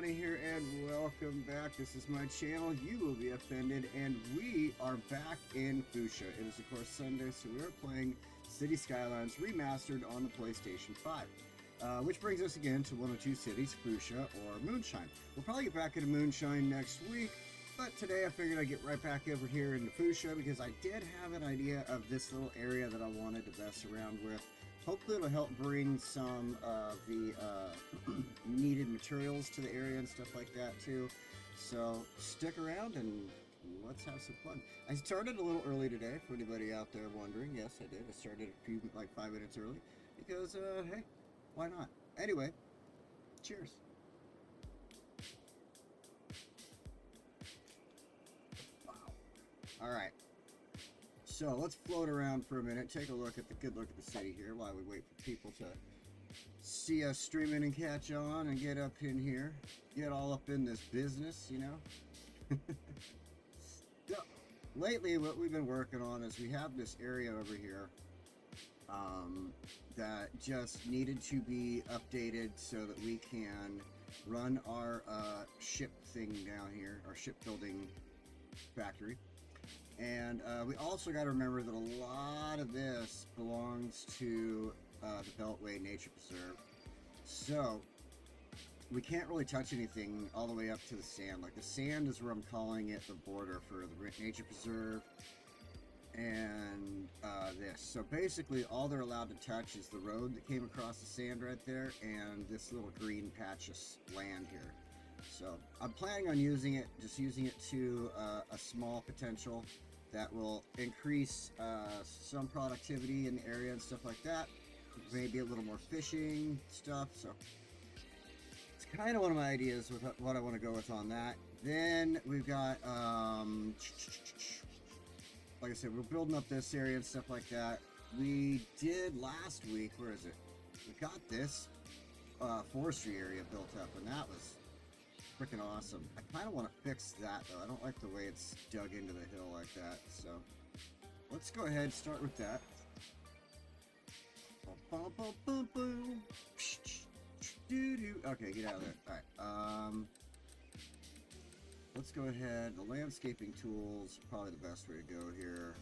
Johnny here, and welcome back. This is my channel. You will be offended, and we are back in Foosha. It is, of course, Sunday, so we are playing City Skylines Remastered on the PlayStation 5. Which brings us again to one of two cities, Foosha or Moonshine. We'll probably get back into Moonshine next week, but today I figured I'd get right back over here into Foosha because I did have an idea of this little area that I wanted to mess around with. Hopefully it'll help bring some of the needed materials to the area and stuff like that too. So stick around and let's have some fun. I started a little early today for anybody out there wondering. Yes, I did. I started a few, like 5 minutes early because, hey, why not? Anyway, cheers. Wow. All right. So let's float around for a minute, take a look at the good look at the city here while we wait for people to see us streaming and catch on and get up in here, get all up in this business, you know. So, lately what we've been working on is we have this area over here that just needed to be updated so that we can run our ship thing down here, our shipbuilding factory. And we also got to remember that a lot of this belongs to the Beltway Nature Preserve. So we can't really touch anything all the way up to the sand. Like the sand is where I'm calling it the border for the Nature Preserve and this. So basically all they're allowed to touch is the road that came across the sand right there and this little green patch of land here. So I'm planning on using it, just using it to a small potential that will increase some productivity in the area and stuff like that. Maybe a little more fishing stuff. So it's kind of one of my ideas with what I want to go with on that. Then we've got, like I said, we're building up this area and stuff like that. We did last week, where is it? We got this forestry area built up, and that was freaking awesome. I kind of want to fix that though. I don't like the way it's dug into the hill like that. So let's go ahead and start with that. Okay, get out of there. Alright, let's go ahead. The landscaping tools, probably the best way to go here.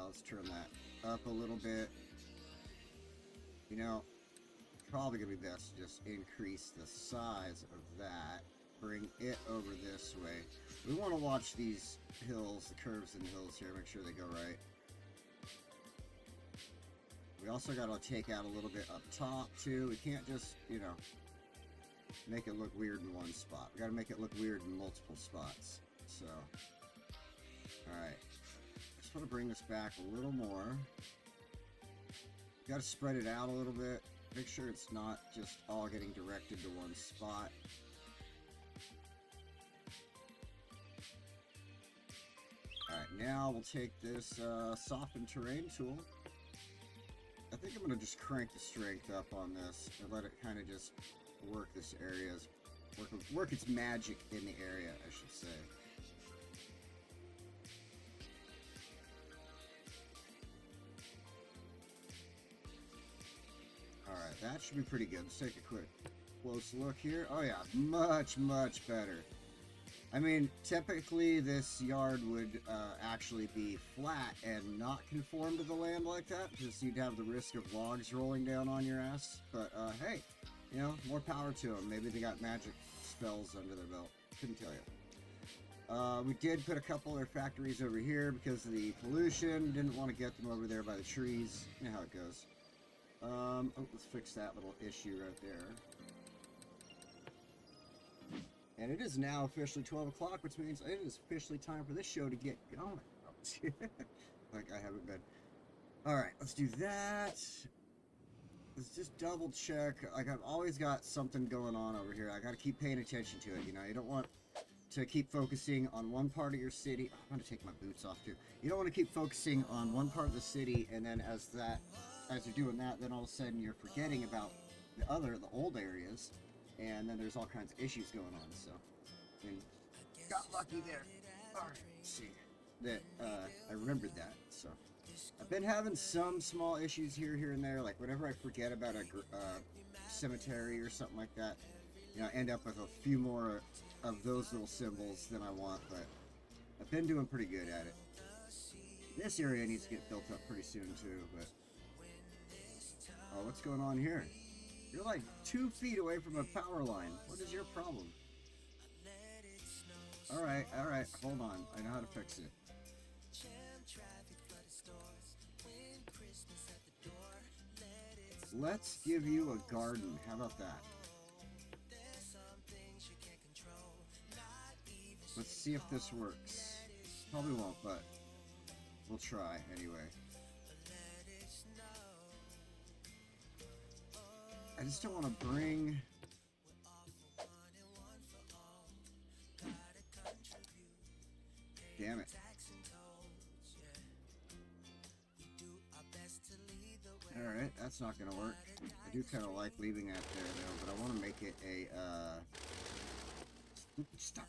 Let's turn that up a little bit. You know, probably gonna be best to just increase the size of that, bring it over this way. We want to watch these hills, the curves in the hills here, make sure they go right. We also got to take out a little bit up top too. We can't just, you know, make it look weird in one spot. We got to make it look weird in multiple spots. So, alright, just want to bring this back a little more. Got to spread it out a little bit. Make sure it's not just all getting directed to one spot. Alright, now we'll take this soften terrain tool. I think I'm going to just crank the strength up on this and let it kind of just work this area, work its magic in the area, I should say. Alright, that should be pretty good. Let's take a quick close look here. Oh yeah, much, much better. I mean, typically this yard would actually be flat and not conform to the land like that, because you'd have the risk of logs rolling down on your ass. But hey, you know, more power to them. Maybe they got magic spells under their belt. Couldn't tell you. We did put a couple of their factories over here because of the pollution. Didn't want to get them over there by the trees. You know how it goes. Oh, let's fix that little issue right there. And it is now officially 12 o'clock, which means it is officially time for this show to get going. Like I haven't been. Alright, let's do that. Let's just double check. Like I've always got something going on over here. I gotta keep paying attention to it, you know. You don't want to keep focusing on one part of your city. I'm gonna take my boots off too. You don't want to keep focusing on one part of the city, and then as you're doing that, then all of a sudden you're forgetting about the old areas. And then there's all kinds of issues going on, so, and got lucky there. Alright, let's see, that, I remembered that, so. I've been having some small issues here and there, like whenever I forget about a cemetery or something like that, you know, end up with a few more of those little symbols than I want, but I've been doing pretty good at it. This area needs to get built up pretty soon too, but... Oh, what's going on here? You're like 2 feet away from a power line. What is your problem? Alright, hold on. I know how to fix it. Let's give you a garden. How about that? Let's see if this works. Probably won't, but we'll try anyway. I just don't want to bring... Damn it. Alright, that's not gonna work. I do kind of like leaving that there though, but I want to make it a, Stop.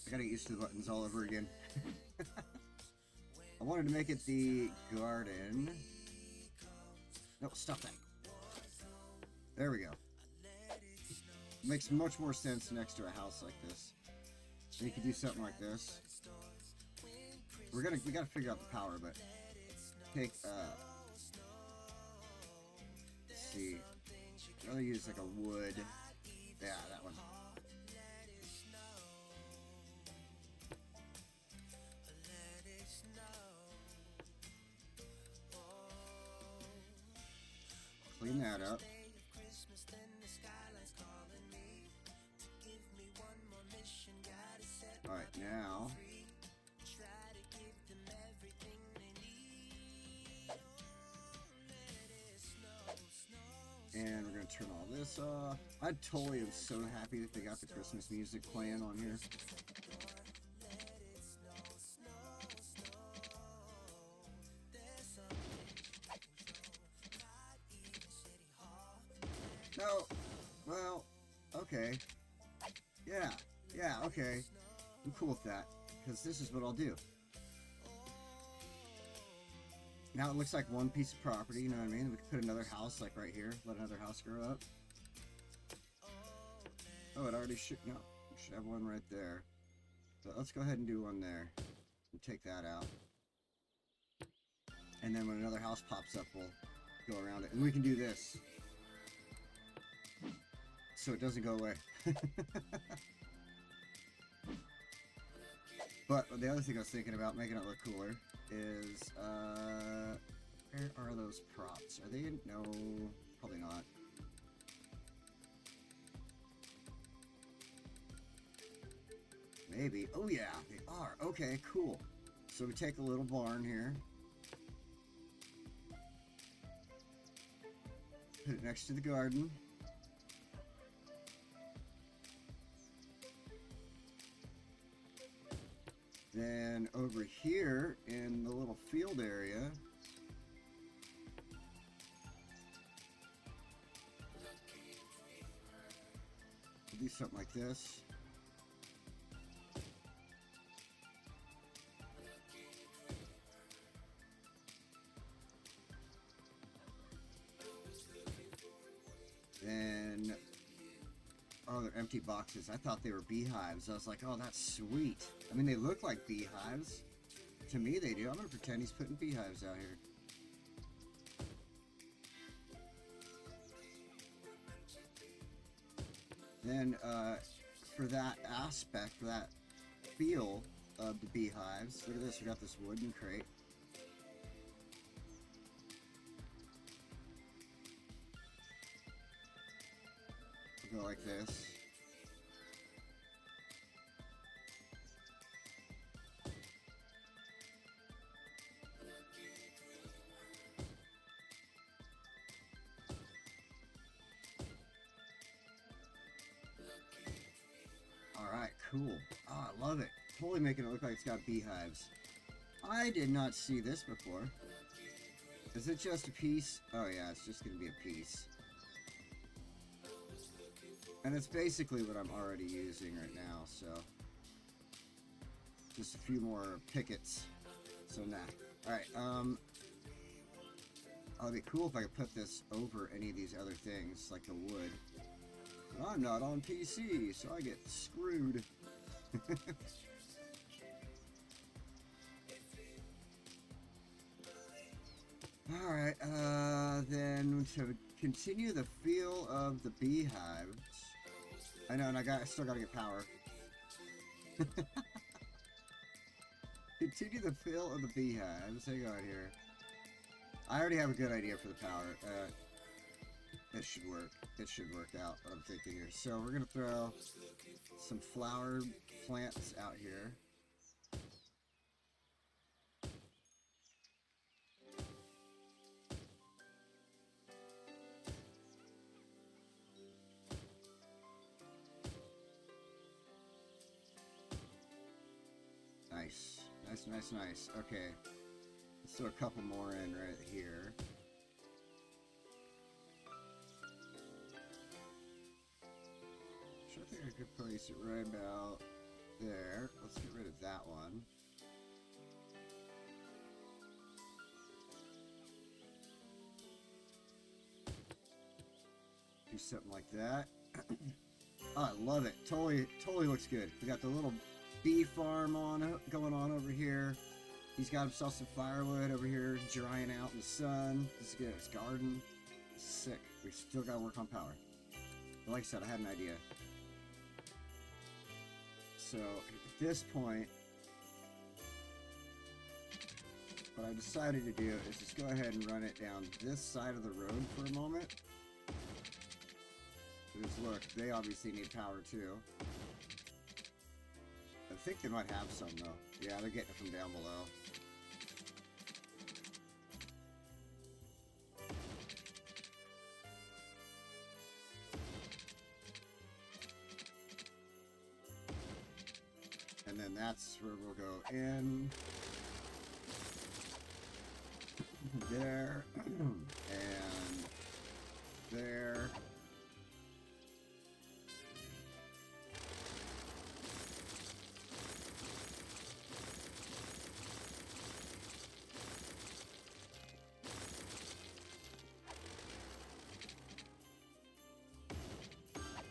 I gotta get used to the buttons all over again. I wanted to make it the garden. No, stop that. There we go. Makes much more sense next to a house like this. You could do something like this. We gotta figure out the power, but take let's see. I'd rather use like a wood. Yeah, that one. Clean that up. Alright, now and we're gonna turn all this off. I totally am so happy that they got the Christmas music playing on here. No, well, okay. Yeah, okay. I'm cool with that, because this is what I'll do. Now it looks like one piece of property, you know what I mean? We could put another house, like right here. Let another house grow up. Oh, it already should, no. We should have one right there. So let's go ahead and do one there. And take that out. And then when another house pops up, we'll go around it. And we can do this. So it doesn't go away. But the other thing I was thinking about making it look cooler is, where are those props? Are they in? No, probably not. Maybe. Oh yeah, they are. Okay, cool. So we take a little barn here. Put it next to the garden. Then over here in the little field area, we'll do something like this. Then, oh, they're empty boxes. I thought they were beehives. I was like, oh, that's sweet. I mean, they look like beehives. To me, they do. I'm going to pretend he's putting beehives out here. Then, for that aspect, for that feel of the beehives, look at this. We got this wooden crate. We'll go like this. Alright, cool. Oh, I love it. Totally making it look like it's got beehives. I did not see this before. Is it just a piece? Oh yeah, it's just going to be a piece. And it's basically what I'm already using right now, so... just a few more pickets. So nah. Alright, oh, it'd be cool if I could put this over any of these other things, like the wood. I'm not on PC, so I get screwed. Alright, then to continue the feel of the beehives. I know, and I still gotta get power. Continue the feel of the beehives. Hang on here. I already have a good idea for the power. It should work. It should work out what I'm thinking here. So we're gonna throw some flower plants out here. Nice. Nice, nice, nice. Okay. Let's throw a couple more in right here. I think I could place it right about there. Let's get rid of that one. Do something like that. Oh, I love it. Totally looks good. We got the little bee farm going on over here. He's got himself some firewood over here, drying out in the sun. This is good. His garden. Sick. We still got to work on power. But like I said, I had an idea. So at this point, what I decided to do is just go ahead and run it down this side of the road for a moment. Because look, they obviously need power too. I think they might have some though. Yeah, they're getting it from down below. And then that's where we'll go in. There. And there.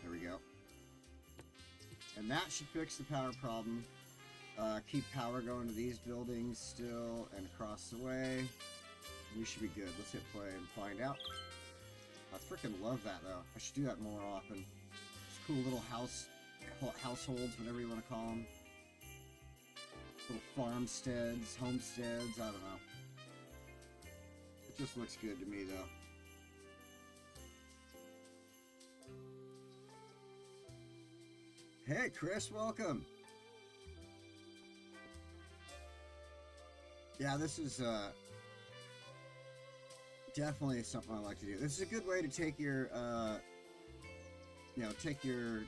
There we go. And that should fix the power problem. Keep power going to these buildings still and across the way. We should be good. Let's hit play and find out. I freaking love that though. I should do that more often. Just cool little households, whatever you want to call them. Little farmsteads, homesteads, I don't know. It just looks good to me though. Hey Chris, welcome. Yeah, this is definitely something I like to do. This is a good way to take your, take your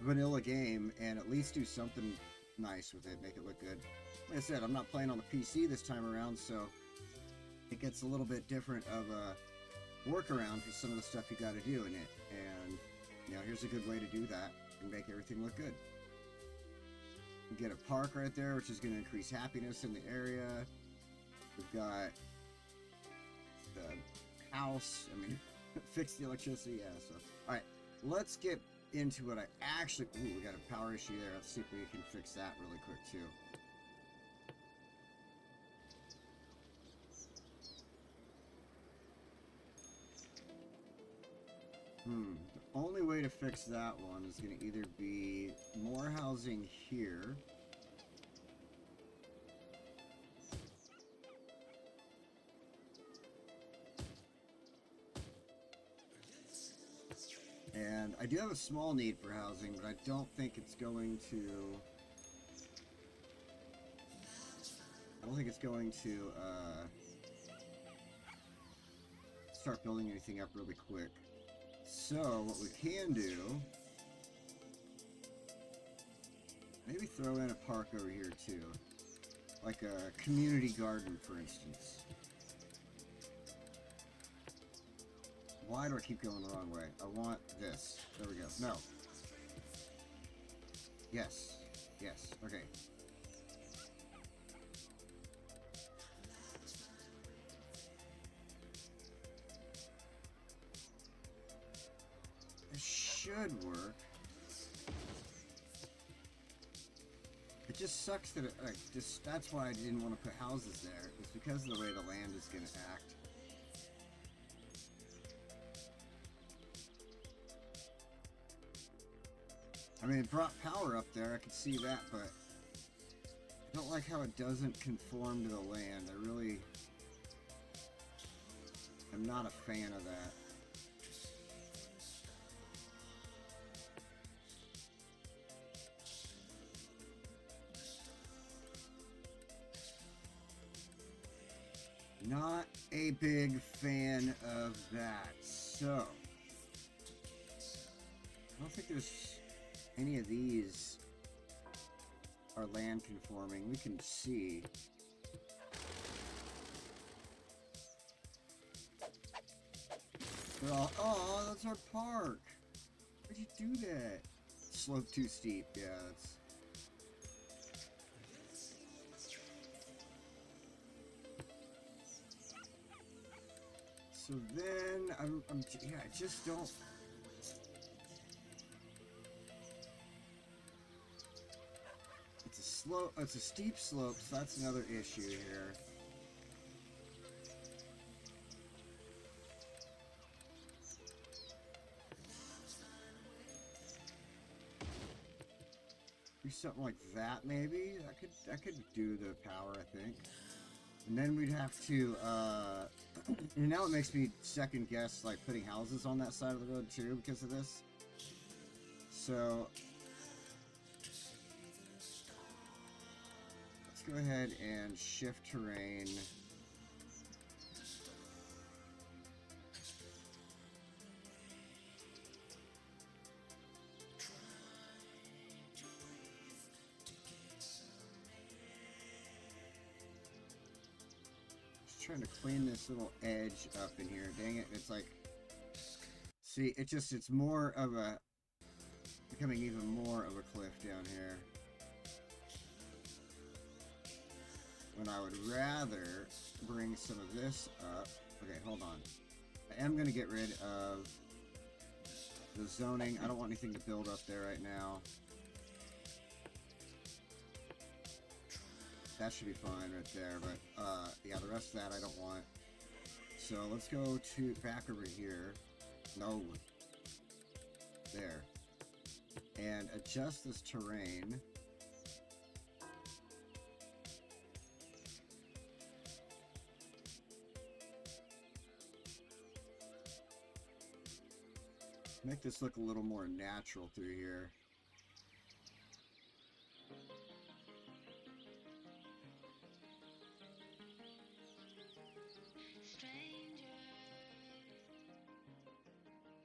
vanilla game and at least do something nice with it, make it look good. Like I said, I'm not playing on the PC this time around, so it gets a little bit different of a workaround for some of the stuff you got to do in it. And, here's a good way to do that and make everything look good. You get a park right there, which is going to increase happiness in the area. We've got the house. I mean, fix the electricity. Yeah, so. Alright, let's get into what I actually... Ooh, we got a power issue there. Let's see if we can fix that really quick, too. The only way to fix that one is going to either be more housing here. And I do have a small need for housing, but I don't think it's going to... start building anything up really quick. So, what we can do... Maybe throw in a park over here, too. Like a community garden, for instance. Why do I keep going the wrong way? I want this. There we go. No. Yes. Yes. Okay. should work. It just sucks that that's why I didn't want to put houses there. It's because of the way the land is going to act. I mean, it brought power up there, I could see that, but I don't like how it doesn't conform to the land. I really am not a fan of that. Not a big fan of that. So, I don't think there's any of these are land conforming. We can see. They're all, oh, that's our park. Why'd you do that? Slope too steep. Yeah, that's. So then yeah, I just don't. It's a slope. It's a steep slope, so that's another issue here. Do something like that, maybe. That could do the power, I think. And then we'd have to. And now it makes me second guess, like, putting houses on that side of the road too because of this. So let's go ahead and shift terrain. Trying to clean this little edge up in here. Dang it, it's like, see, it's more of a, becoming even more of a cliff down here. When I would rather bring some of this up. Okay, hold on. I am going to get rid of the zoning. I don't want anything to build up there right now. That should be fine right there, but yeah, the rest of that I don't want. So let's go to back over here. No. There. And adjust this terrain. Make this look a little more natural through here.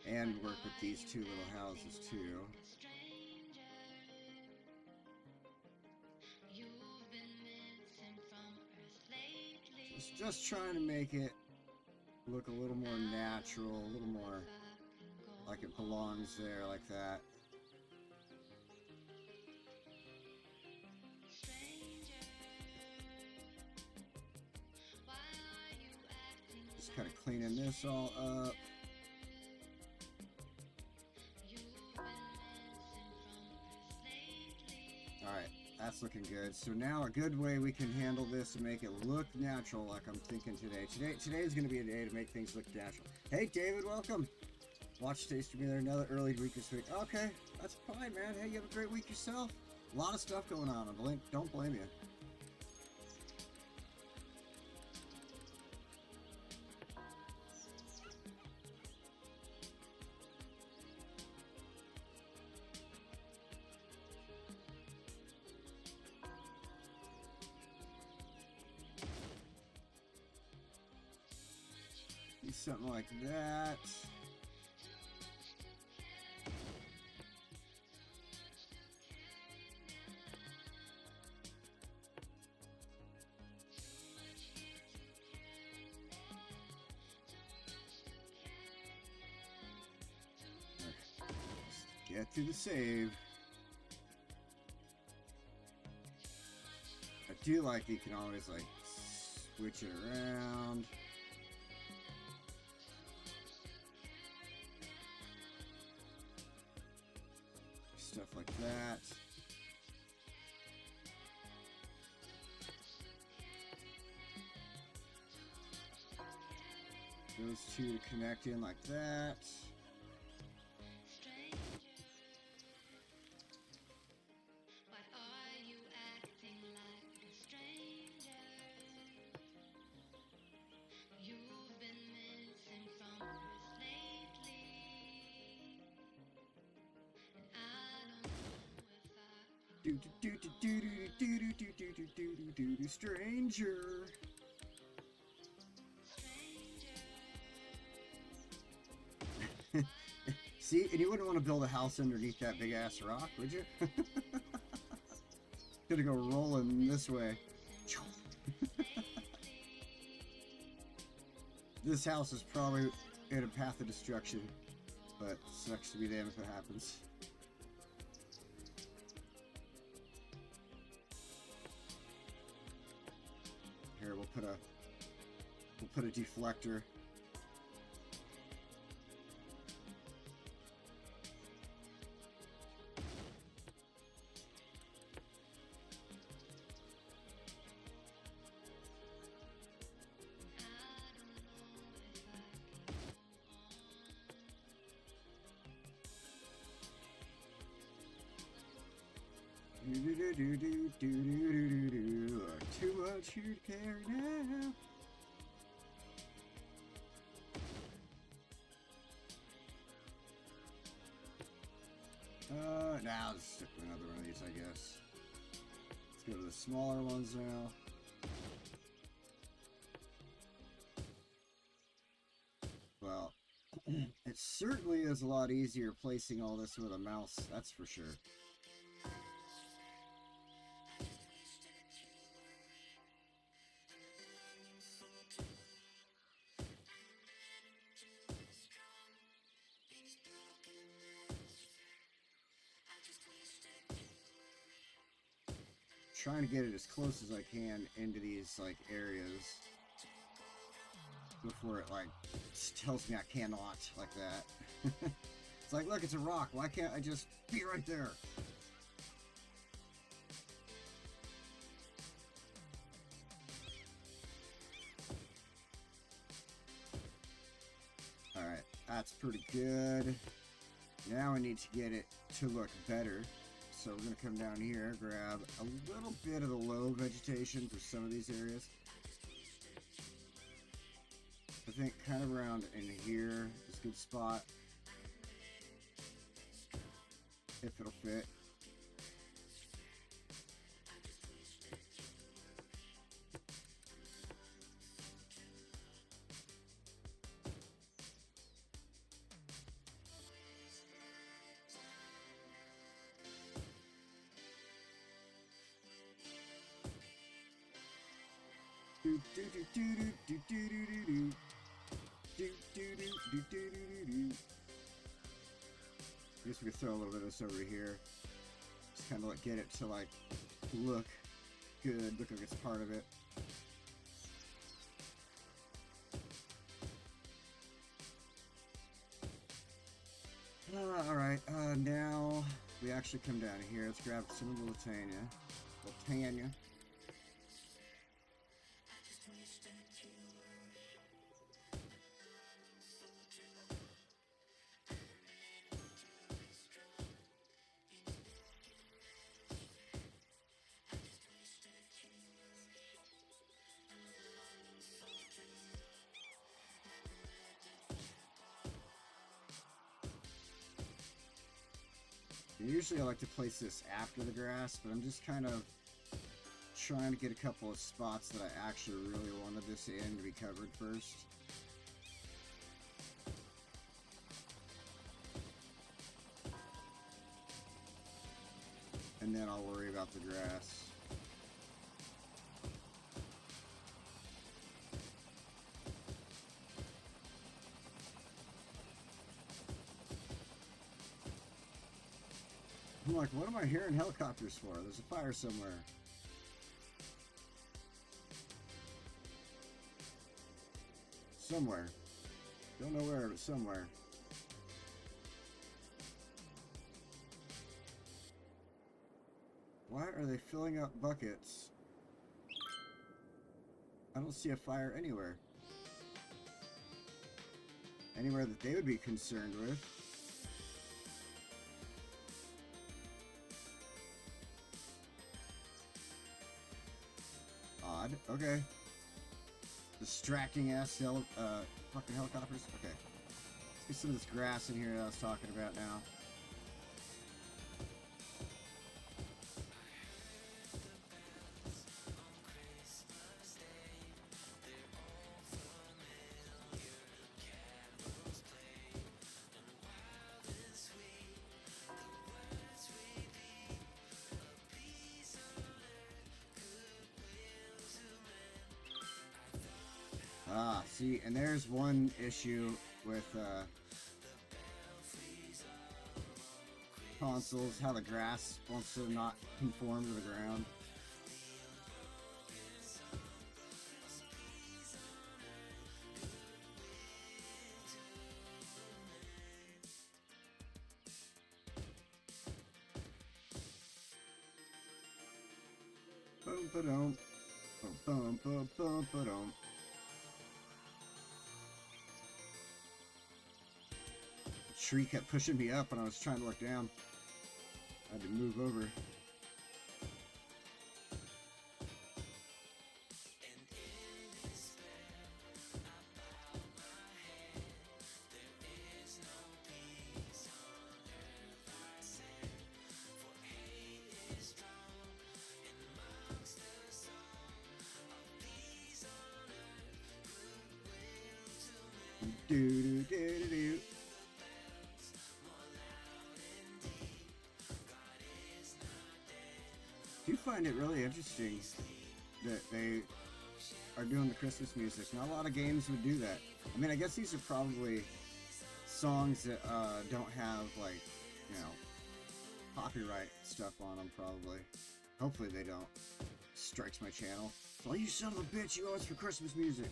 And work with these two little houses too. Just trying to make it look a little more natural, a little more like it belongs there, like that. Just kind of cleaning this all up. Alright, that's looking good. So now a good way we can handle this and make it look natural like I'm thinking today. Today is going to be a day to make things look natural. Hey David, welcome! Watch Taste Me there, another early week this week. Okay, that's fine, man. Hey, you have a great week yourself. A lot of stuff going on. Don't blame you. Something like that. Get to the save. I do like that you can always like switch it around. that. Those two to connect in like that. Stranger. See, and you wouldn't want to build a house underneath that big ass rock, would you? Gonna go rolling this way. This house is probably in a path of destruction, but sucks to be damned if it happens. Here, we'll put a deflector. Too much here to carry now. Now let's stick with another one of these, I guess. Let's go to the smaller ones now. Well, it certainly is a lot easier placing all this with a mouse, that's for sure. Trying to get it as close as I can into these like areas before it like tells me I cannot, like that. It's like, look, it's a rock, why can't I just be right there? Alright, that's pretty good. Now I need to get it to look better. So we're going to come down here, grab a little bit of the low vegetation for some of these areas. I think kind of around in here is a good spot, if it'll fit. I guess we could throw a little bit of this over here. Just kind of like get it to like look good, look like it's part of it. Alright, now we actually come down here. Let's grab some of the Latania. Usually I like to place this after the grass, but I'm just kind of trying to get a couple of spots that I actually really wanted this in to be covered first. And then I'll worry about the grass. I'm like, what am I hearing helicopters for? There's a fire somewhere. Somewhere. Don't know where, but somewhere. Why are they filling up buckets? I don't see a fire anywhere. Anywhere that they would be concerned with. Odd. Okay. Distracting ass fucking helicopters. Okay. Let's get some of this grass in here that I was talking about now. Ah, see, and there's one issue with consoles, how the grass wants to not conform to the ground. Boom, ba-dum. Boom, boom, boom, boom, ba-dum. Tree kept pushing me up when I was trying to look down. I had to move over. Do do do do do. I do find it really interesting that they are doing the Christmas music. Not a lot of games would do that. I mean, I guess these are probably songs that don't have, like, you know, copyright stuff on them, probably. Hopefully they don't. Strikes my channel. Oh, you son of a bitch, you owe us for Christmas music.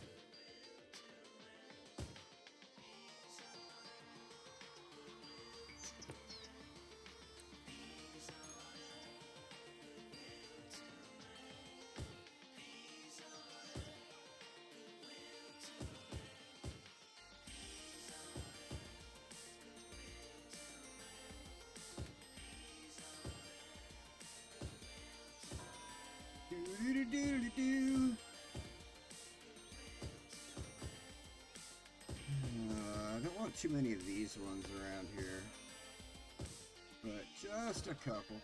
I don't want too many of these ones around here, but just a couple.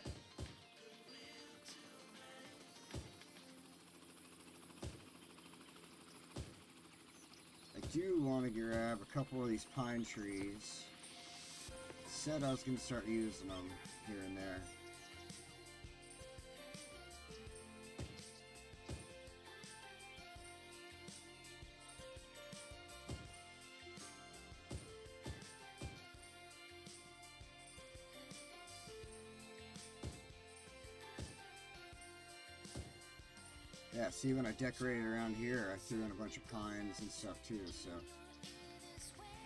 I do want to grab a couple of these pine trees. Said I was going to start using them here and there. Yeah, see, when I decorated around here, I threw in a bunch of pines and stuff too, so.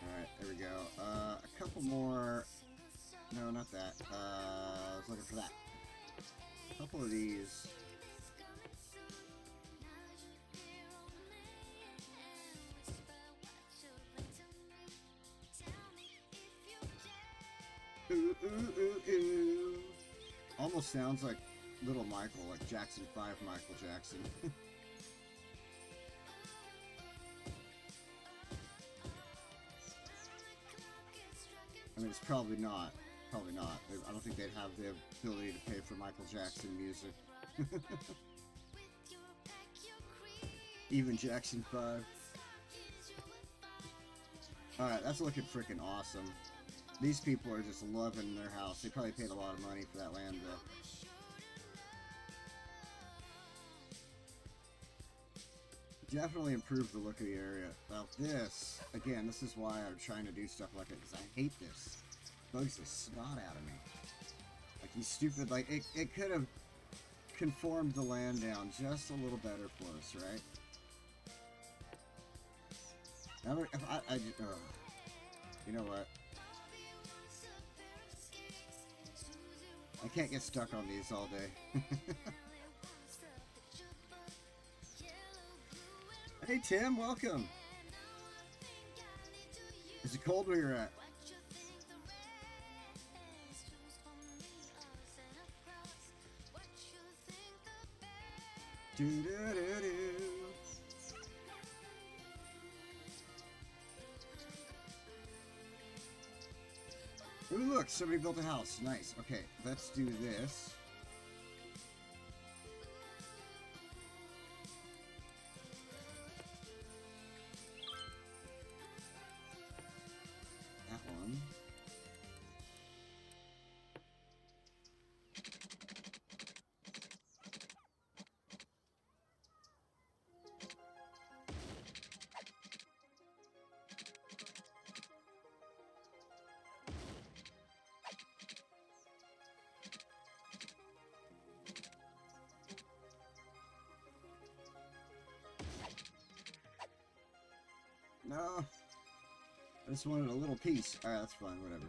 Alright, there we go. A couple more. No, not that. I was looking for that. A couple of these. Ooh, ooh, ooh, ooh. Almost sounds like Little Michael, like Jackson 5 Michael Jackson. I mean, it's probably not. Probably not. I don't think they'd have the ability to pay for Michael Jackson music. Even Jackson 5. Alright, that's looking freaking awesome. These people are just loving their house. They probably paid a lot of money for that land bill. Definitely improved the look of the area. Now this, again, this is why I'm trying to do stuff like it, because I hate this. It bugs the snot out of me. Like, you stupid, like, it could have conformed the land down just a little better for us, right? Now, if you know what? I can't get stuck on these all day. Hey Tim, welcome. Is it cold where you're at? Do do do do. Ooh, look, somebody built a house. Nice. Okay, let's do this. That one. No. I just wanted a little piece. Alright, that's fine, whatever.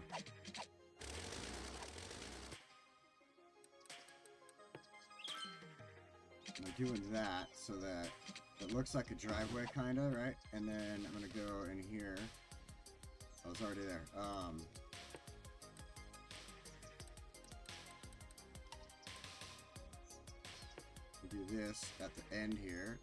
I'm doing that so that it looks like a driveway, kinda, right? And then I'm gonna go in here. Oh, it's already there. Do this at the end here.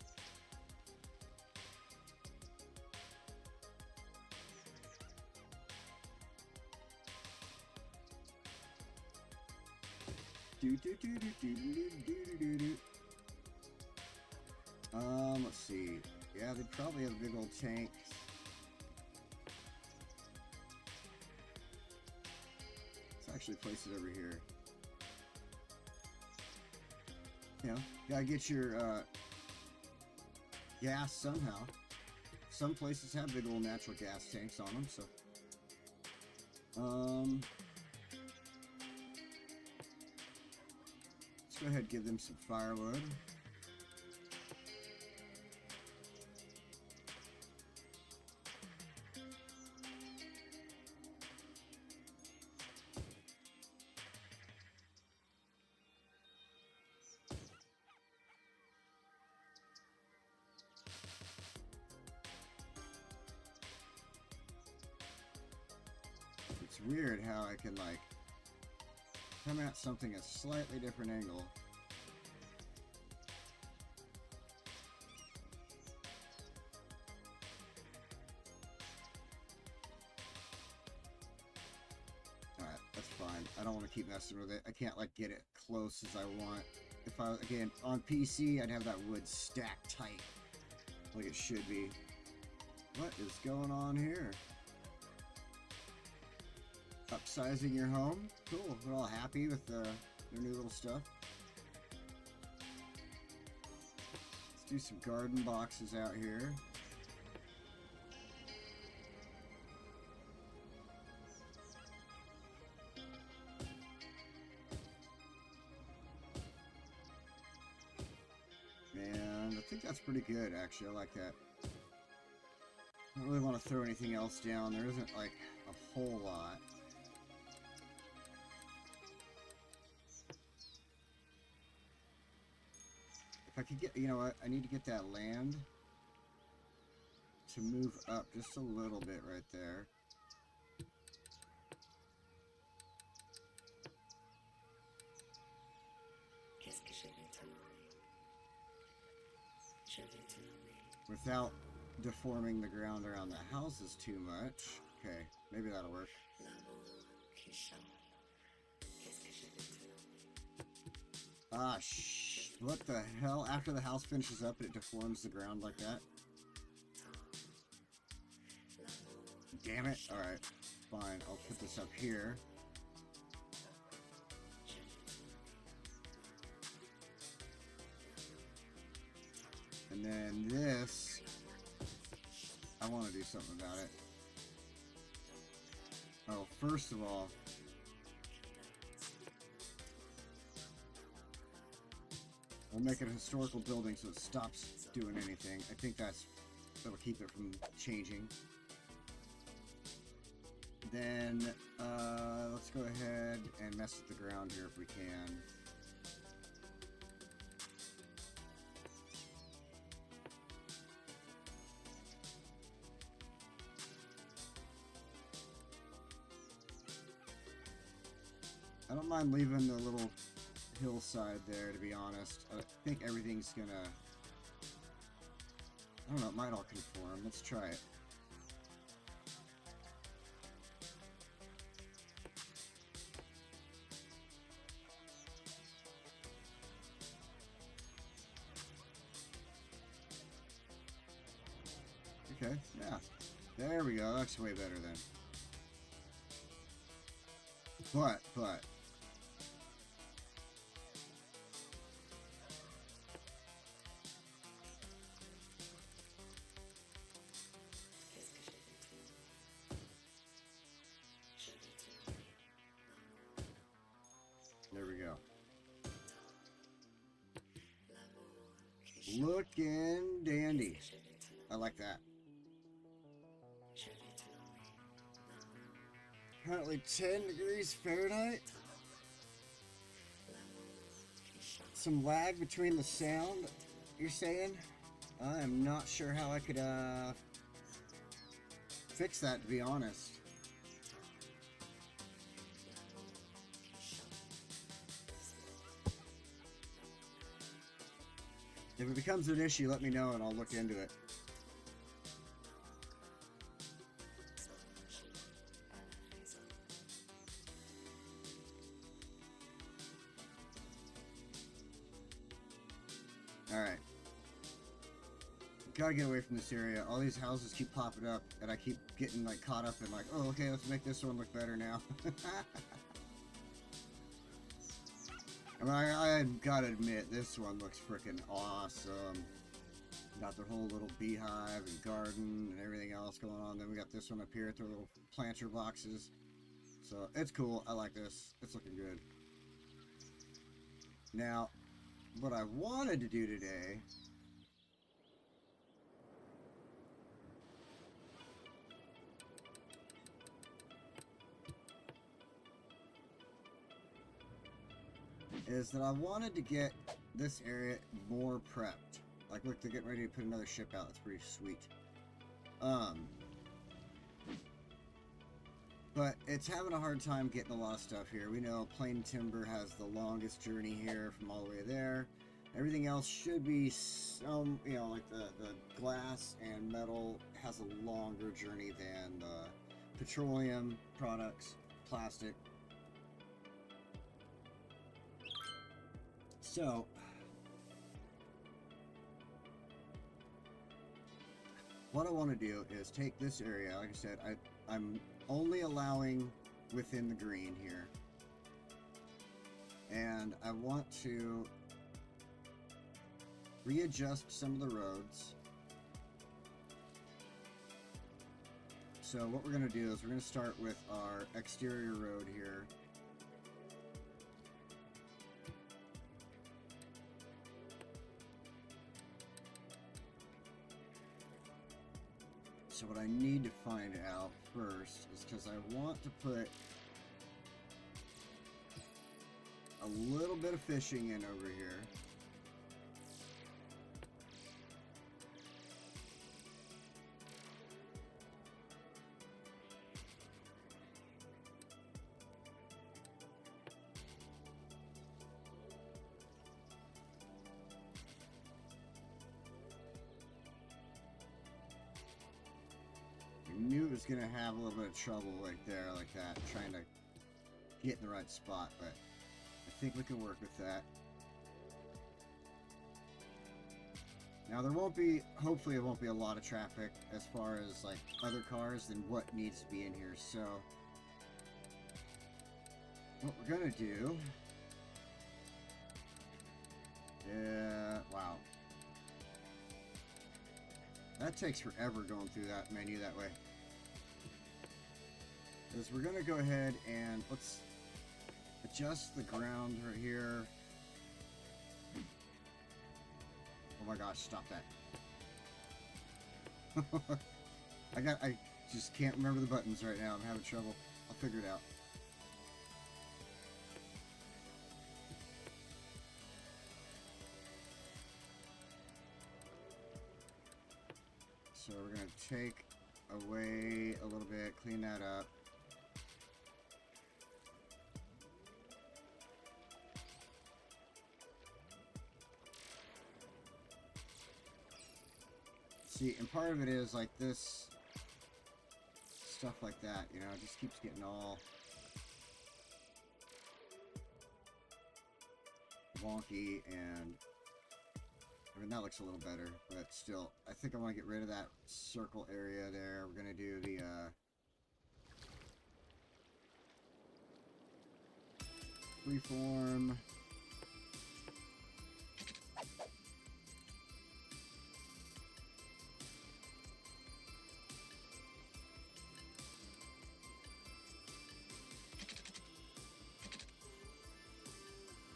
Let's see. Yeah, they probably have big old tanks. Let's actually place it over here. You know, gotta get your gas somehow. Some places have big old natural gas tanks on them, so. Let's go ahead and give them some firewood. It's weird how I can, like, come at something at a slightly different angle. Alright, that's fine. I don't want to keep messing with it. I can't, like, get it close as I want. If I, again, on PC, I'd have that wood stacked tight, like it should be. What is going on here? Upsizing your home? Cool. We're all happy with their new little stuff. Let's do some garden boxes out here. And I think that's pretty good, actually. I like that. I don't really want to throw anything else down. There isn't, like, a whole lot. If I could get, you know what, I need to get that land to move up just a little bit right there. Without deforming the ground around the houses too much. Okay, maybe that'll work. Ah, what the hell? After the house finishes up, it deforms the ground like that? Damn it. Alright, fine. I'll put this up here. And then this, I want to do something about it. Oh, first of all, we'll make it a historical building so it stops doing anything. I think that'll keep it from changing. Then let's go ahead and mess with the ground here if we can. I don't mind leaving the little hillside there, to be honest. I think everything's gonna... I don't know, it might all conform. Let's try it. Okay, yeah. There we go. That's way better then. But... there we go. Looking dandy. I like that. Currently 10 degrees Fahrenheit. Some lag between the sound, you're saying? I am not sure how I could fix that, to be honest. If it becomes an issue, let me know and I'll look into it. Alright. Gotta get away from this area. All these houses keep popping up and I keep getting like caught up in like, oh okay, let's make this one look better now. I mean, I gotta admit, this one looks freaking awesome. Got their whole little beehive and garden and everything else going on. Then we got this one up here with their little planter boxes. So, it's cool. I like this. It's looking good. Now, what I wanted to do today... is that I wanted to get this area more prepped. Like, look, they're getting ready to put another ship out. That's pretty sweet. But it's having a hard time getting a lot of stuff here. We know Plain Timber has the longest journey here from all the way there. Everything else should be some, you know, like the glass and metal has a longer journey than the petroleum products, plastic. So, what I want to do is take this area, like I said, I'm only allowing within the green here. And I want to readjust some of the roads. So what we're going to do is we're going to start with our exterior road here. So what I need to find out first is because I want to put a little bit of fishing in over here. I knew it was going to have a little bit of trouble right there, like that, trying to get in the right spot, but I think we can work with that. Now there won't be, hopefully it won't be a lot of traffic as far as like other cars than what needs to be in here, so what we're going to do, wow. That takes forever going through that menu that way. Is we're going to go ahead and let's adjust the ground right here. Oh my gosh, stop that. I just can't remember the buttons right now. I'm having trouble. I'll figure it out. So we're going to take away a little bit, clean that up. See, and part of it is like this, stuff like that, you know, it just keeps getting all wonky, and I mean, that looks a little better, but still, I think I want to get rid of that circle area there. We're going to do the, freeform.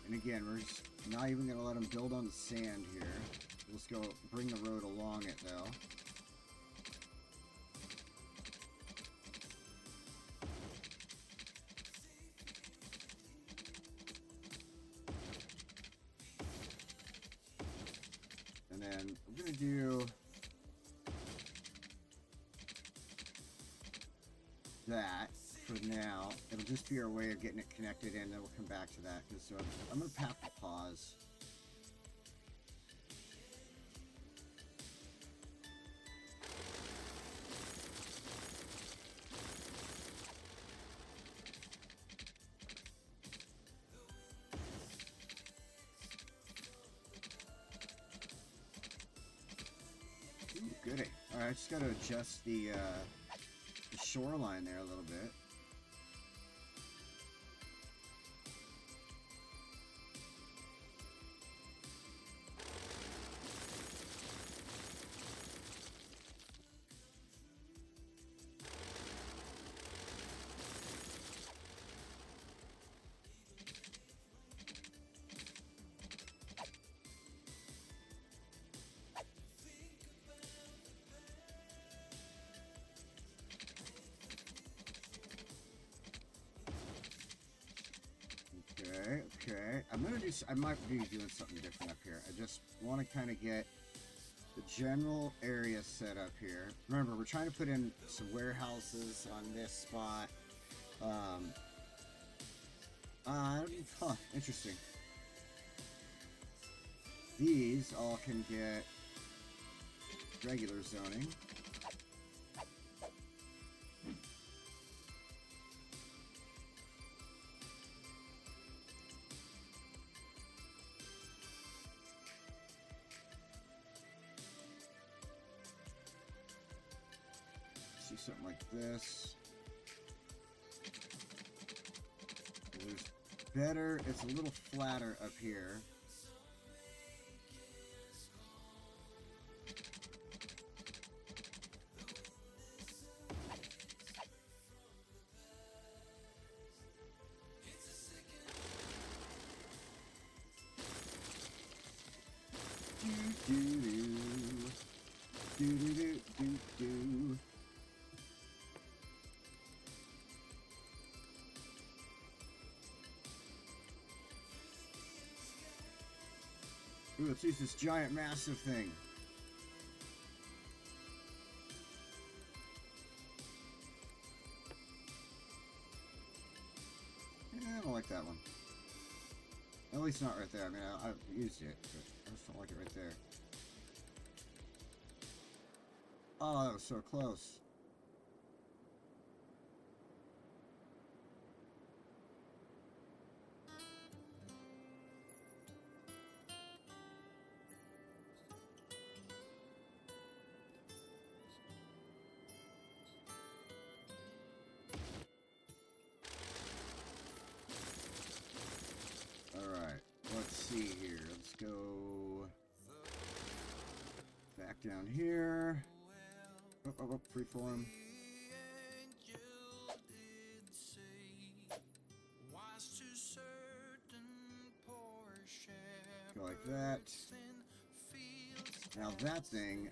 And again, we're just not even going to let them build on the sand here. Let's go bring the road along it, though. And then we're going to do that for now. It'll just be our way of getting it connected in, then we'll come back to that. So I'm going to have to pause. Ooh, goody. Alright, I just got to adjust the shoreline there a little bit. Okay. I might be doing something different up here. I just want to kind of get the general area set up here. Remember, we're trying to put in some warehouses on this spot. Interesting. These all can get regular zoning. See something like this. There's better. It's a little flatter up here. Ooh, let's use this giant massive thing. I don't like that one. At least not right there. I mean, I've used it, but I just don't like it right there. Oh, that was so close. Alright, let's see here. Let's go back down here. Oh, freeform. Go like that. Now that thing,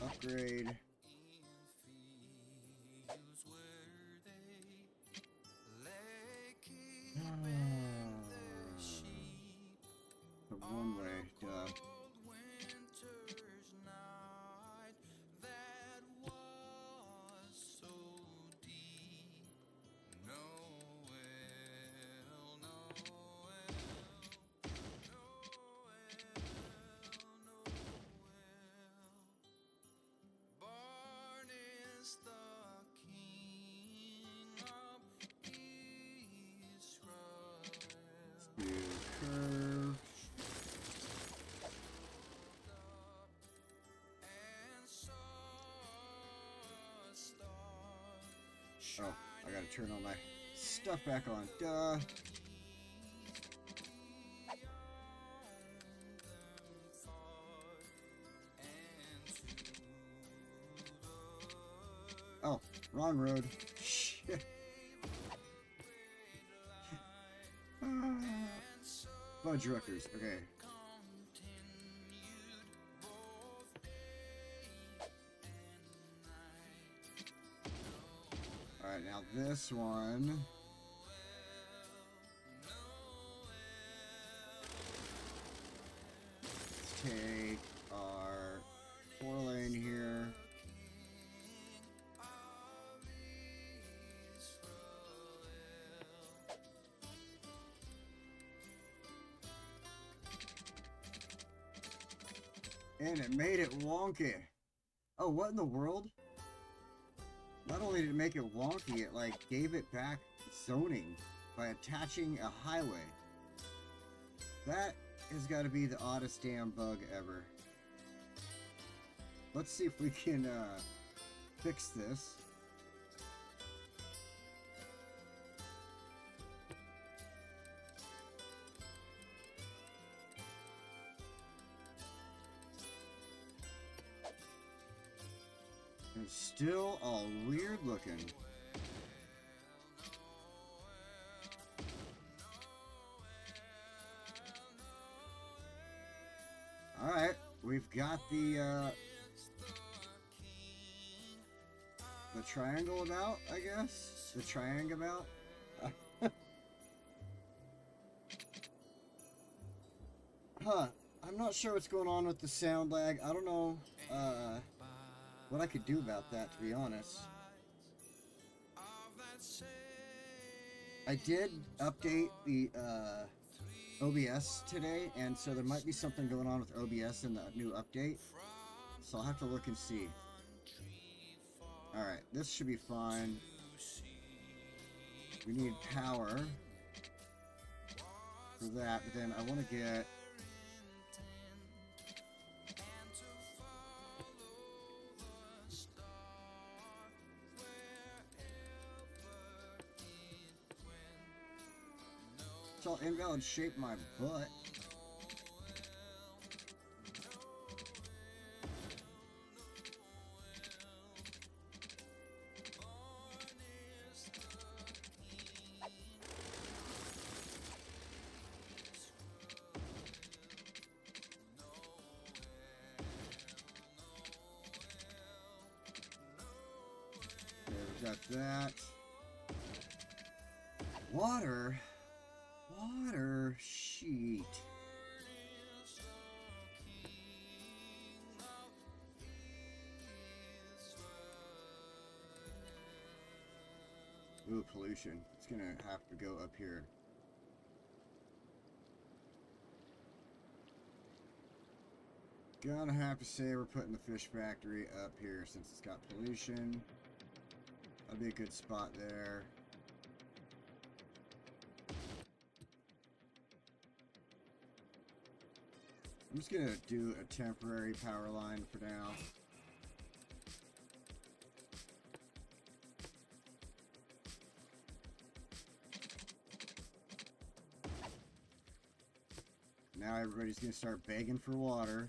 upgrade. Oh, I gotta turn all my stuff back on. Duh. Oh, wrong road. Shit. Fudge Ruckers. Okay. Alright, now this one. Let's take our 4-lane here. And it made it wonky. Oh, what in the world? Not only did it make it wonky, it like gave it back zoning by attaching a highway. That has got to be the oddest damn bug ever. Let's see if we can fix this. It's still all weird looking. Alright, we've got the triangle about, I guess? The triangle about? Huh. I'm not sure what's going on with the sound lag. I don't know what I could do about that, to be honest. I did update the OBS today, and so there might be something going on with OBS in the new update. So I'll have to look and see. Alright, this should be fine. We need power for that, but then I want to get... It's all invalid shape my butt. Okay, we've got that. Water? Water sheet. Ooh, pollution. It's gonna have to go up here. Gonna have to say we're putting the fish factory up here since it's got pollution. That'd be a good spot there. I'm just gonna do a temporary power line for now. Now everybody's gonna start begging for water.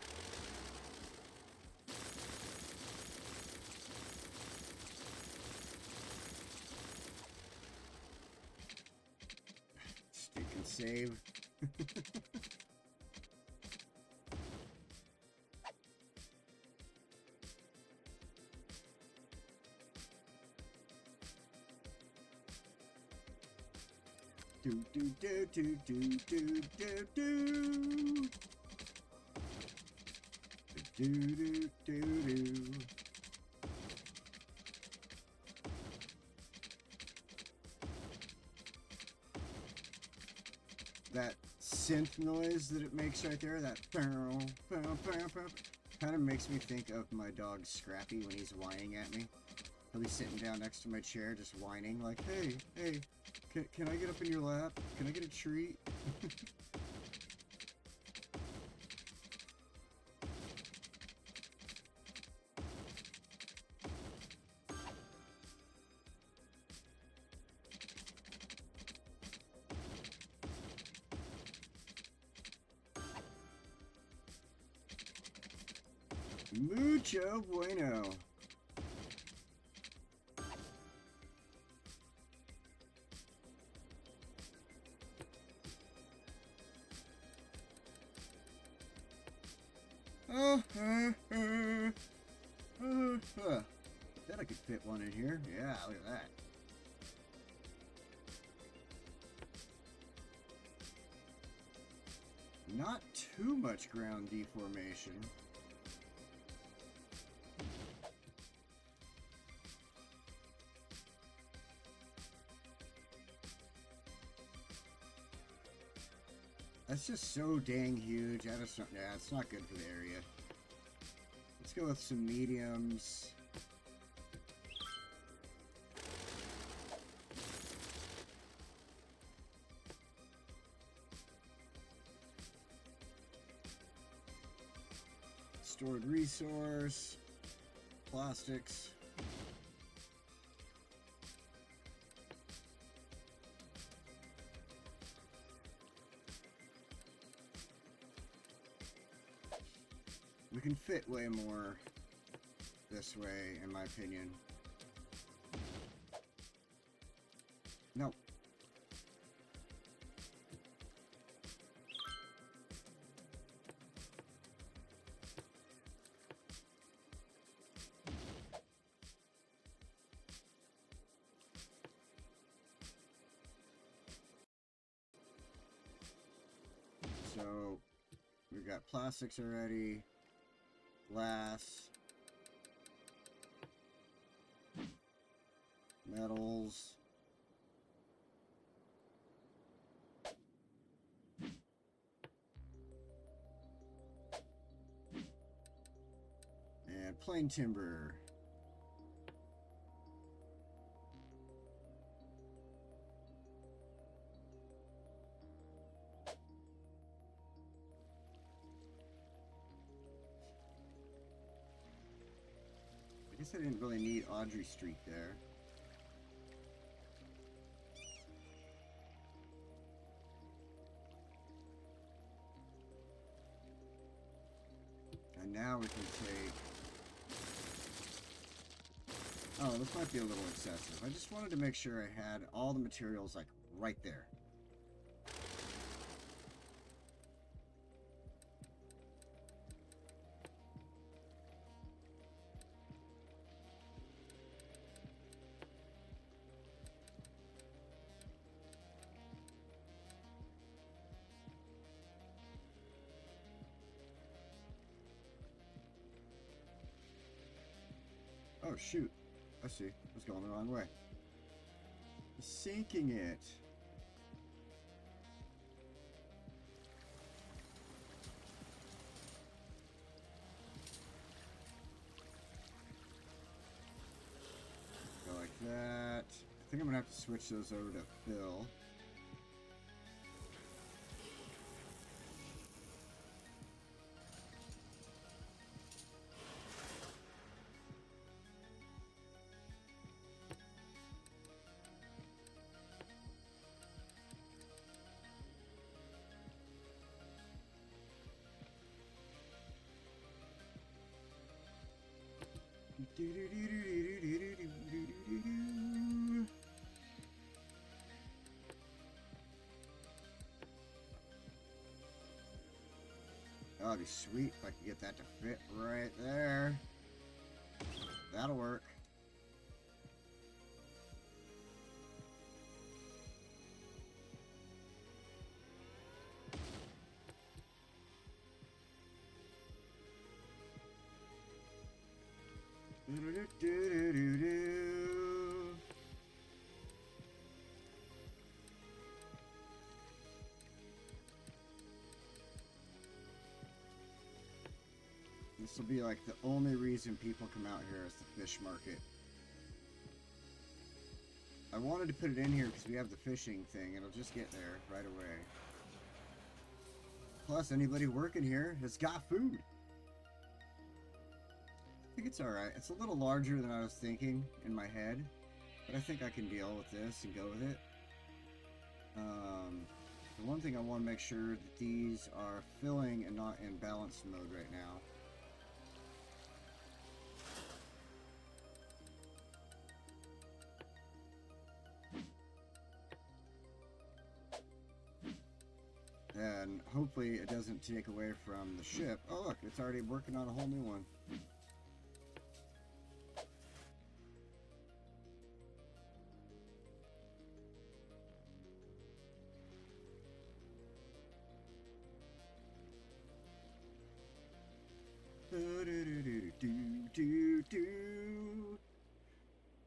Stick and save. Do do do do do do do do do do do do. That synth noise that it makes right there, that kind of makes me think of my dog Scrappy when he's whining at me. He'll be sitting down next to my chair just whining like, hey, hey, can I get up in your lap? Can I get a treat? Mucho bueno. Bet I could fit one in here. Yeah, look at that. Not too much ground deformation. That's just so dang huge. I just don't, yeah, it's not good for the area. Let's go with some mediums. Stored resource, plastics. We can fit way more this way, in my opinion. No. So, we've got plastics already. Glass, metals, and plain timber. I guess I didn't really need Audrey Street there. And now we can take... Oh, this might be a little excessive. I just wanted to make sure I had all the materials, like, right there. Oh, shoot. I see. I was going the wrong way. Sinking it. Go like that. I think I'm going to have to switch those over to fill. That'd be sweet if I could get that to fit right there. That'll work. This will be like the only reason people come out here is the fish market. I wanted to put it in here because we have the fishing thing. It'll just get there right away. Plus, anybody working here has got food. I think it's alright. It's a little larger than I was thinking in my head. But I think I can deal with this and go with it. The one thing I want to make sure that these are filling and not in balanced mode right now. and hopefully it doesn't take away from the ship. Oh look, it's already working on a whole new one.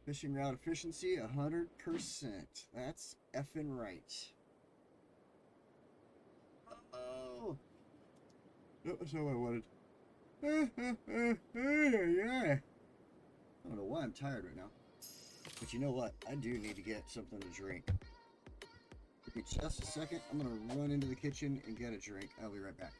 Fishing route efficiency 100%. That's effing right. Oh, that was how I wanted. Yeah. I don't know why I'm tired right now. But you know what? I do need to get something to drink. Give me just a second. I'm going to run into the kitchen and get a drink. I'll be right back.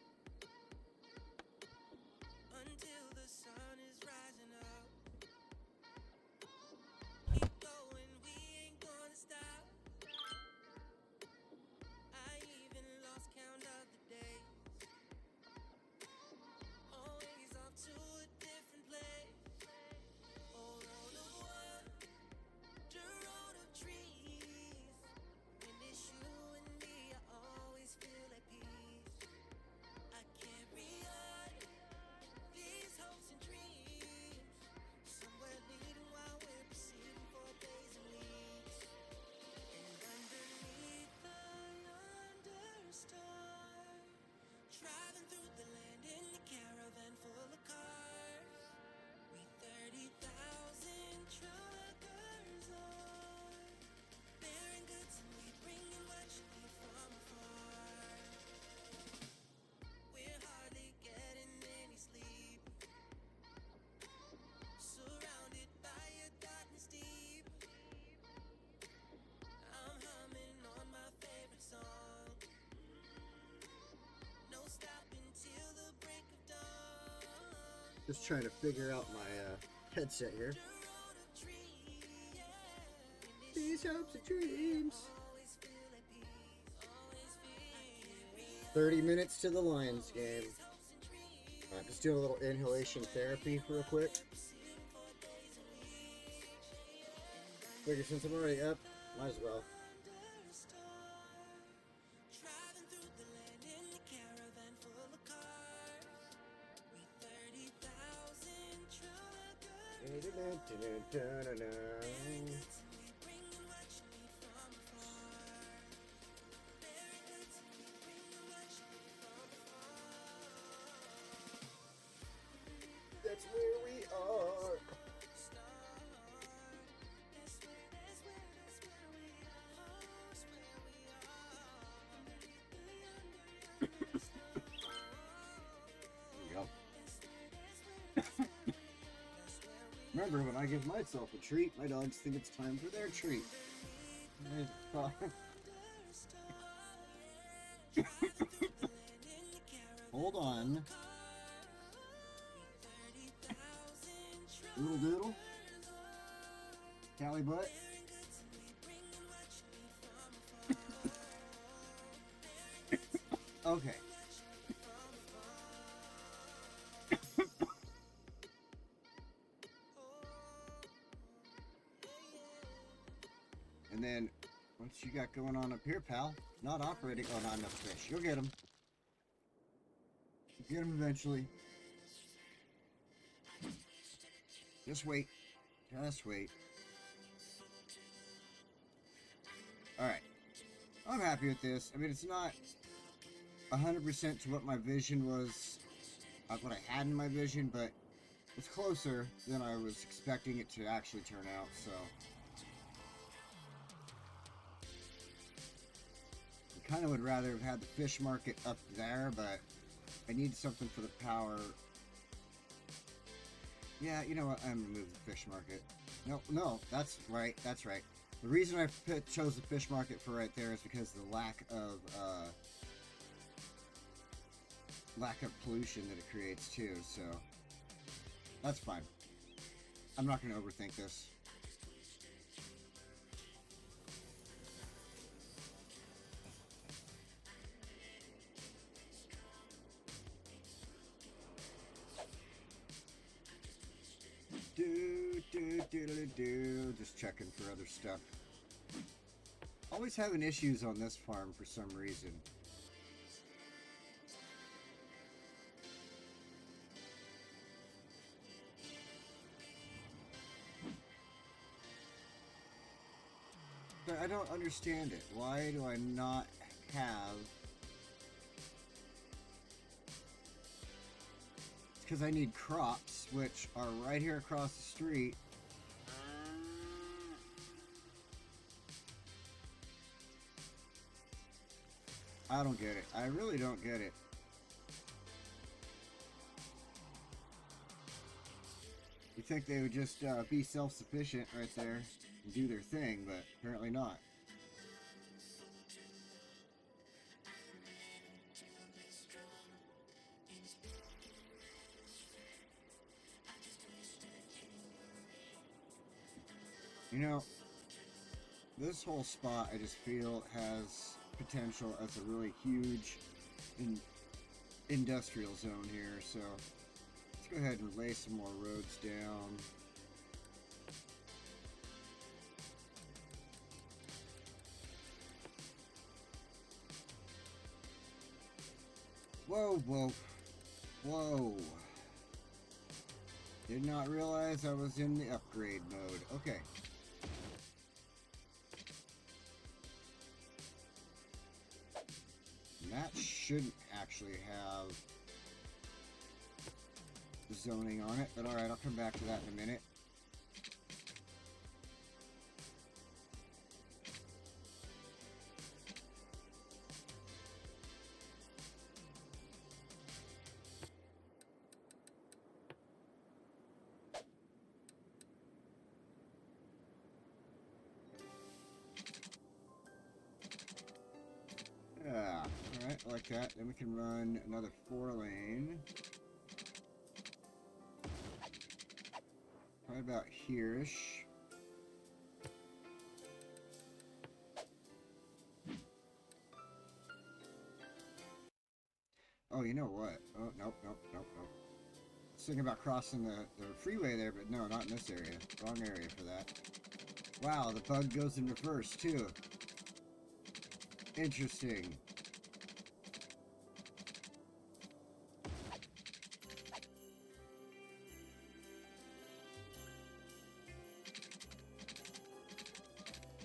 Just trying to figure out my headset here. These hopes and dreams. 30 minutes to the Lions game. Just doing a little inhalation therapy real quick. Figure since I'm already up, might as well. That's where we are. Remember, when I give myself a treat, my dogs think it's time for their treat. Hold on. Doodle doodle. Cali butt. Okay. And then, once you got going on up here, pal, not operating. Oh, not enough fish. You'll get them. You'll get them eventually. Just wait. Just wait. Alright. I'm happy with this. I mean, it's not 100% to what my vision was, what I had in my vision, but it's closer than I was expecting it to actually turn out, so. I kind of would rather have had the fish market up there, but I need something for the power. Yeah, you know what? I'm gonna move the fish market. No, that's right. That's right. The reason I chose the fish market for right there is because of the lack of pollution that it creates too. So that's fine. I'm not gonna overthink this. Just checking for other stuff. Always having issues on this farm for some reason. But I don't understand it. Why do I not have... It's because I need crops, which are right here across the street. I don't get it. I really don't get it. You'd think they would just be self-sufficient right there and do their thing, but apparently not. You know, this whole spot I just feel has potential as a really huge industrial zone here, so let's go ahead and lay some more roads down. Whoa, whoa, whoa. Did not realize I was in the upgrade mode. Okay. That shouldn't actually have the zoning on it, but alright, I'll come back to that in a minute. Yeah, alright, like that. Then we can run another 4-lane. Probably about here-ish. Oh, you know what? Oh, nope, nope, nope, nope. I was thinking about crossing the freeway there, but no, not in this area. Wrong area for that. Wow, the bug goes in reverse, too. Interesting.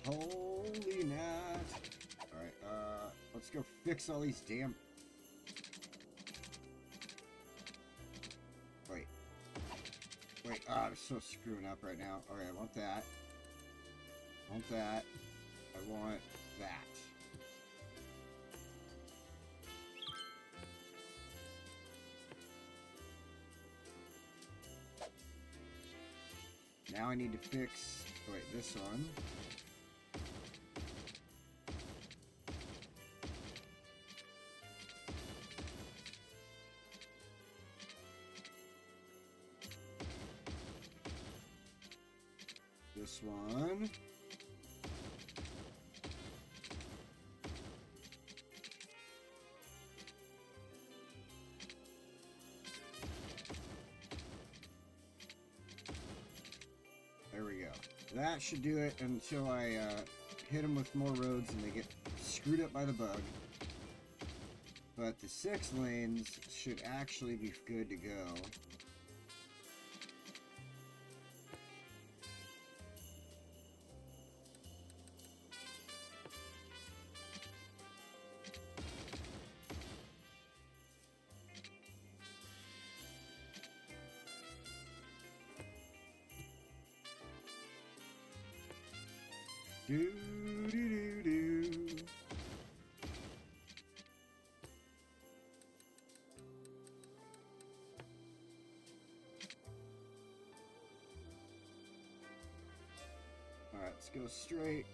Holy nat. Alright, let's go fix all these damn... Wait. Wait, I'm so screwing up right now. Alright, I want that. I want that. I want that. Now I need to fix... Oh, wait, this one. This one. There we go. That should do it until I hit them with more roads and they get screwed up by the bug. But the 6 lanes should actually be good to go. Do do do do. All right, let's go straight.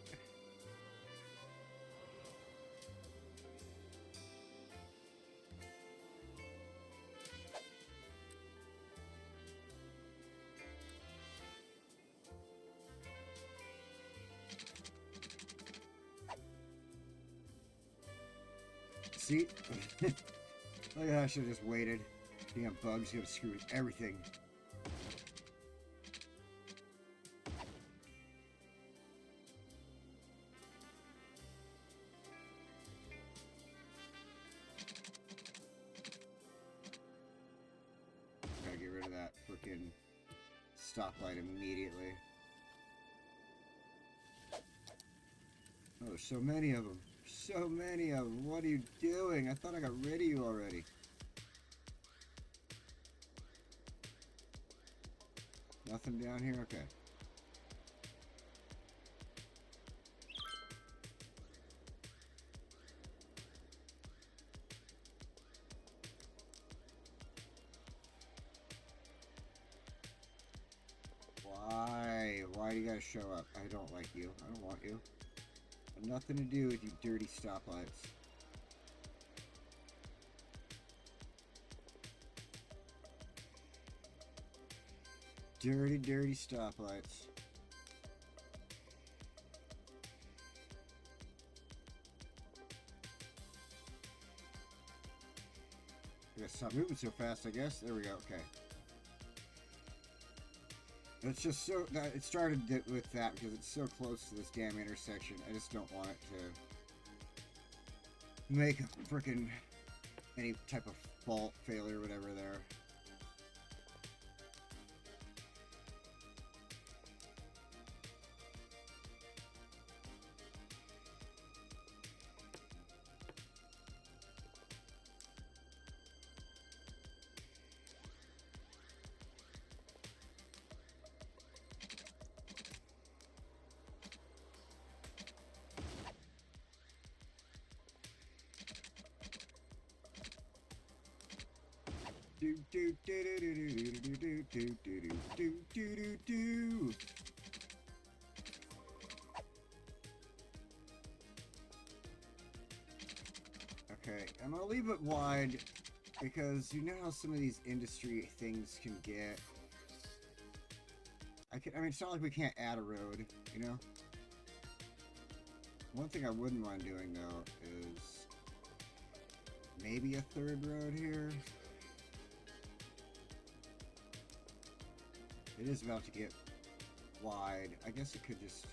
See? Like, I should have just waited. Damn bugs gonna screw with everything. Gotta get rid of that frickin' stoplight immediately. there's so many of them. So many of them. What are you doing? I thought I got rid of you already. Nothing down here? Okay. Why? Why do you gotta show up? I don't like you. I don't want you. Nothing to do with you dirty stoplights. Dirty, dirty stoplights. I gotta stop moving so fast, I guess. There we go, okay. It's just so that it started with that because it's so close to this damn intersection. I just don't want it to make a frickin' any type of fault failure, whatever there. Do do do do do do do do do do do do do. Okay, I'm gonna leave it wide because you know how some of these industry things can get. I mean, it's not like we can't add a road, you know? One thing I wouldn't mind doing though is maybe a third road here. It is about to get wide. I guess it could just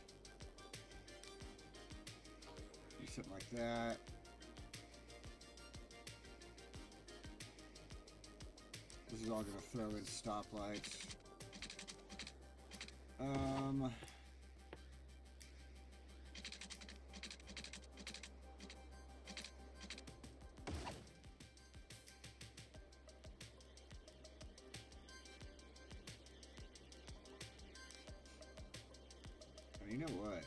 do something like that. This is all going to throw in stoplights. You know what?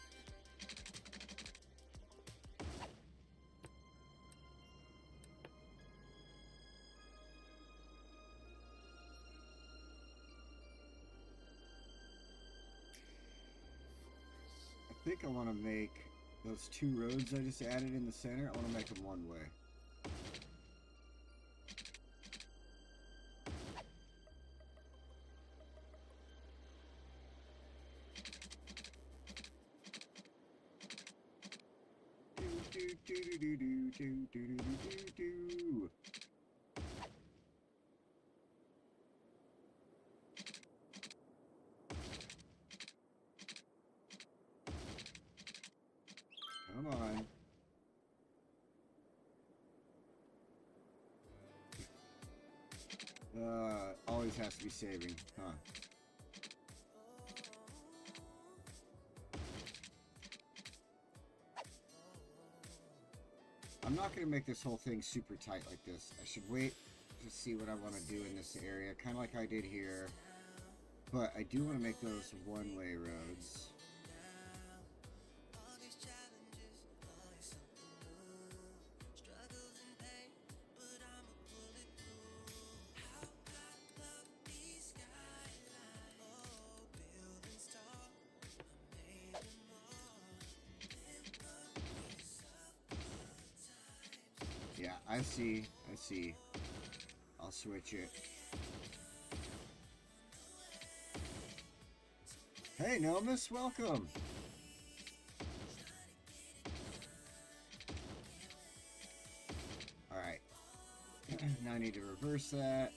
I think I want to make those two roads I just added in the center, I want to make them one way. Come on. Always has to be saving, huh? I'm not going to make this whole thing super tight like this. I should wait to see what I want to do in this area, kind of like I did here. But I do want to make those one-way roads. Yeah, I see. I'll switch it. Hey, Nomus, welcome! Alright. Now I need to reverse that.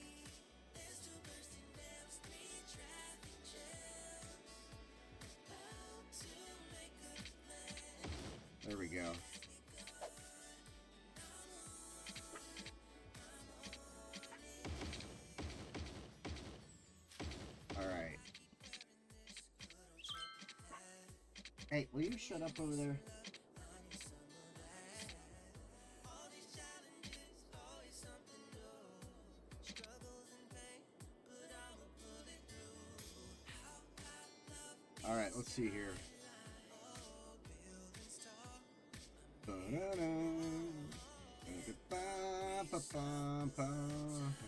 There we go. Alright. Hey, will you shut up over there? see here.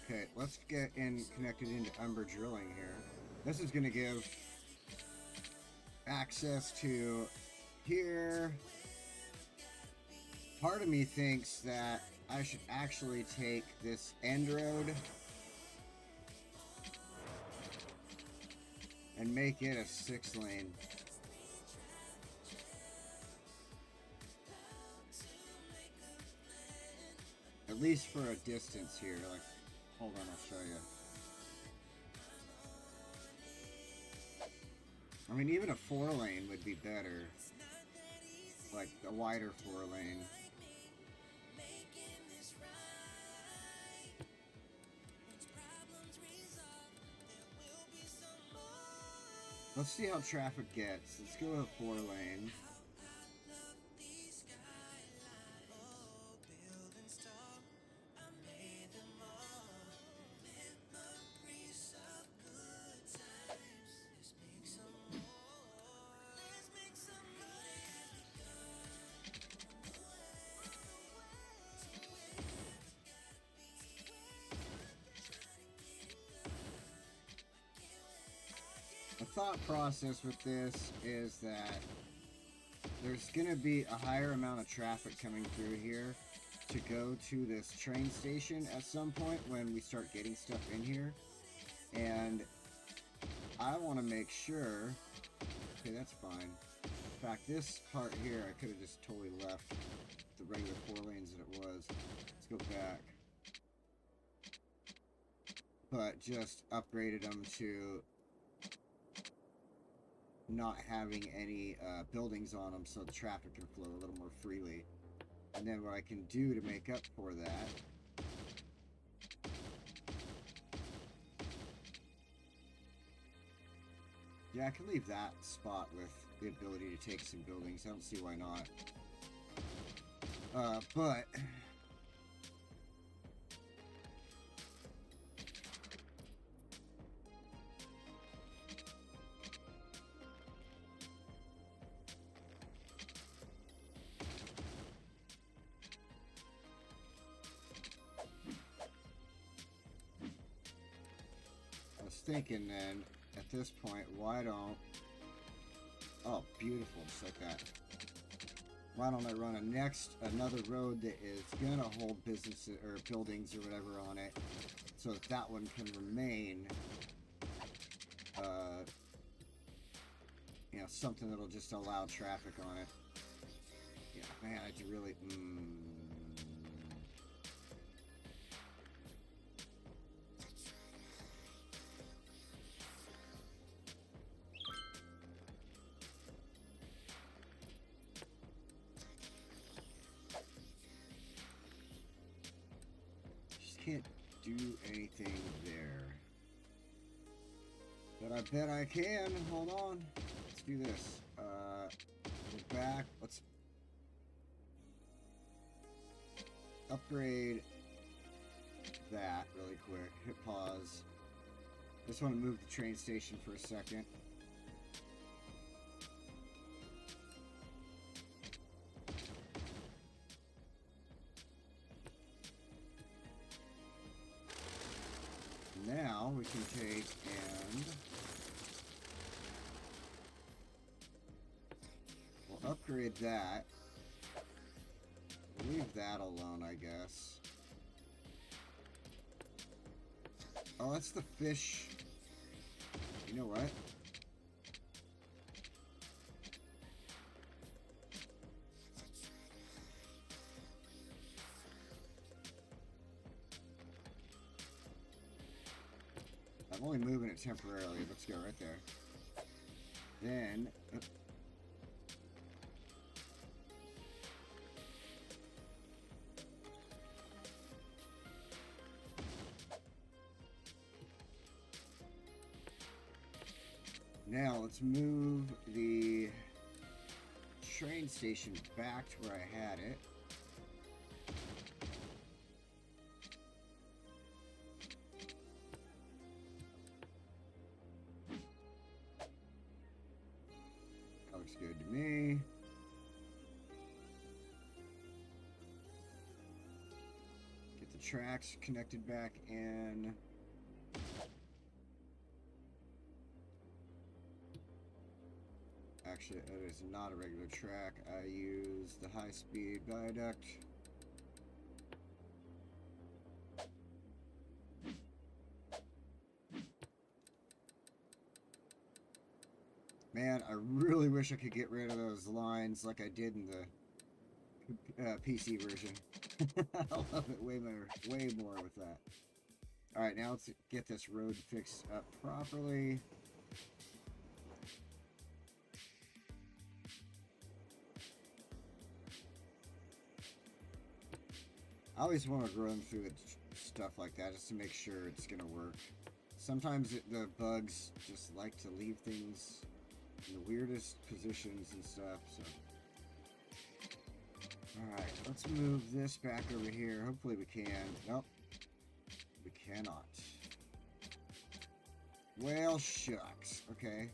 Okay, let's get in connected into Umber Drilling here. This is going to give access to here. Part of me thinks that I should actually take this end road and make it a 6-lane. At least for a distance here. Like, hold on, I'll show you. I mean, even a 4-lane would be better. Like, a wider 4-lane. Let's see how traffic gets. Let's go with a 4-lane. The thought process with this is that there's going to be a higher amount of traffic coming through here to go to this train station at some point when we start getting stuff in here. And I want to make sure... Okay, that's fine. In fact, this part here, I could have just totally left the regular 4 lanes that it was. Let's go back. But just upgraded them to not having any buildings on them so the traffic can flow a little more freely. And then what I can do to make up for that yeah, I can leave that spot with the ability to take some buildings. I don't see why not. But I was thinking then, at this point, why don't... Oh, beautiful, just like that. Why don't I run another road that is gonna hold businesses or buildings or whatever on it, so that that one can remain, you know, something that'll just allow traffic on it. Yeah, man, I do really. Can't do anything there, but I bet I can. Hold on, let's do this. Go back. Let's upgrade that really quick. Hit pause. Just want to move the train station for a second. Now we can take and we'll upgrade that. Leave that alone, I guess. Oh, that's the fish. You know what? I'm only moving it temporarily. Let's go right there. Then... now let's move the train station back to where I had it. good to me. Get the tracks connected back in. Actually, it is not a regular track. I use the high-speed viaduct. Man, I really wish I could get rid of those lines like I did in the PC version. I love it way more with that. Alright, now let's get this road fixed up properly. I always want to run through stuff like that just to make sure it's going to work. Sometimes the bugs just like to leave things in the weirdest positions and stuff, so. Alright, let's move this back over here. Hopefully we can. Nope. We cannot. Well, shucks. Okay.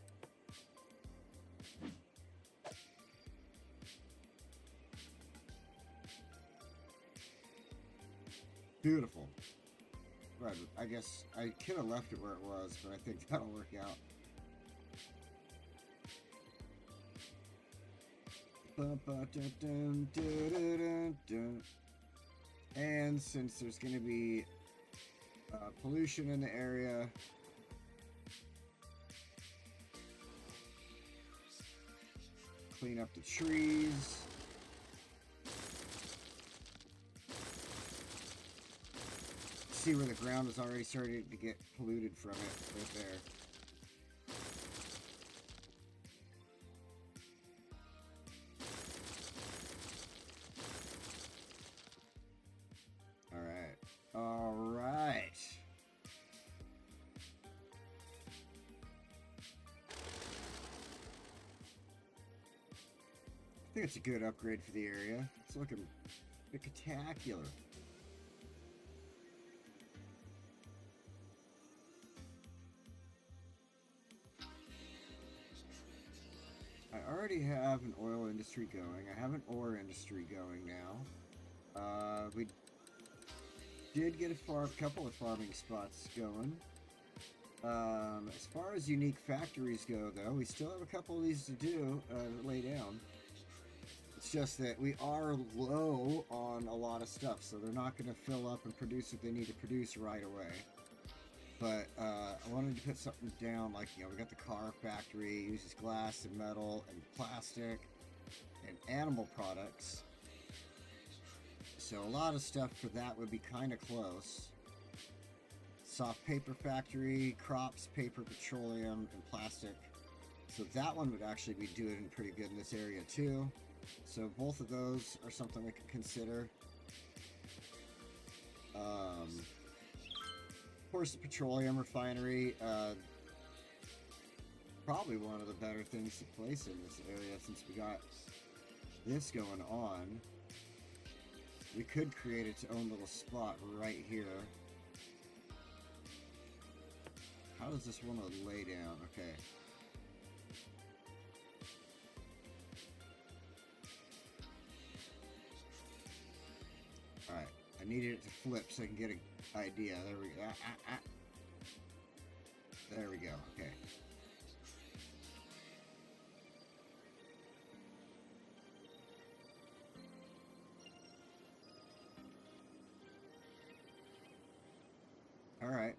Beautiful. Right, I guess I could have left it where it was, but I think that'll work out. And since there's going to be pollution in the area, clean up the trees. See where the ground is already starting to get polluted from it right there. Alright. I think it's a good upgrade for the area. It's looking spectacular. I already have an oil industry going. I have an ore industry going now. We did get a couple of farming spots going. As far as unique factories go, though, we still have a couple of these to do, lay down. It's just that we are low on a lot of stuff, so they're not going to fill up and produce what they need to produce right away. But I wanted to put something down, like, you know, we got the car factory, uses glass and metal and plastic and animal products. So a lot of stuff for that would be kind of close. Soft paper factory, crops, paper, petroleum, and plastic. So that one would actually be doing pretty good in this area too. So both of those are something we could consider. Of course, the petroleum refinery, probably one of the better things to place in this area since we got this going on. We could create its own little spot right here. How does this one lay down? Okay. Alright, I needed it to flip so I can get an idea. There we go. There we go, okay. Alright.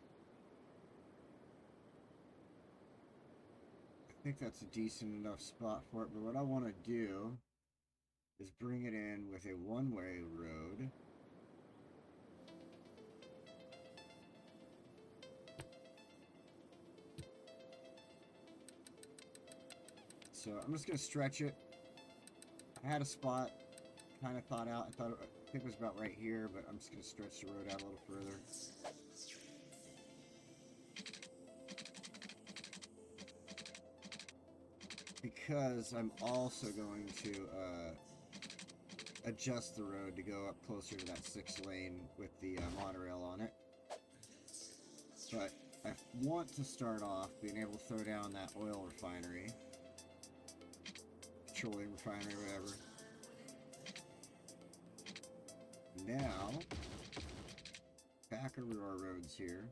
I think that's a decent enough spot for it, but what I want to do is bring it in with a one-way road. So I'm just going to stretch it. I had a spot kind of thought out. I think it was about right here, but I'm just going to stretch the road out a little further. Because I'm also going to adjust the road to go up closer to that 6-lane with the monorail on it. But I want to start off being able to throw down that oil refinery. petroleum refinery or whatever. Now, back over our roads here.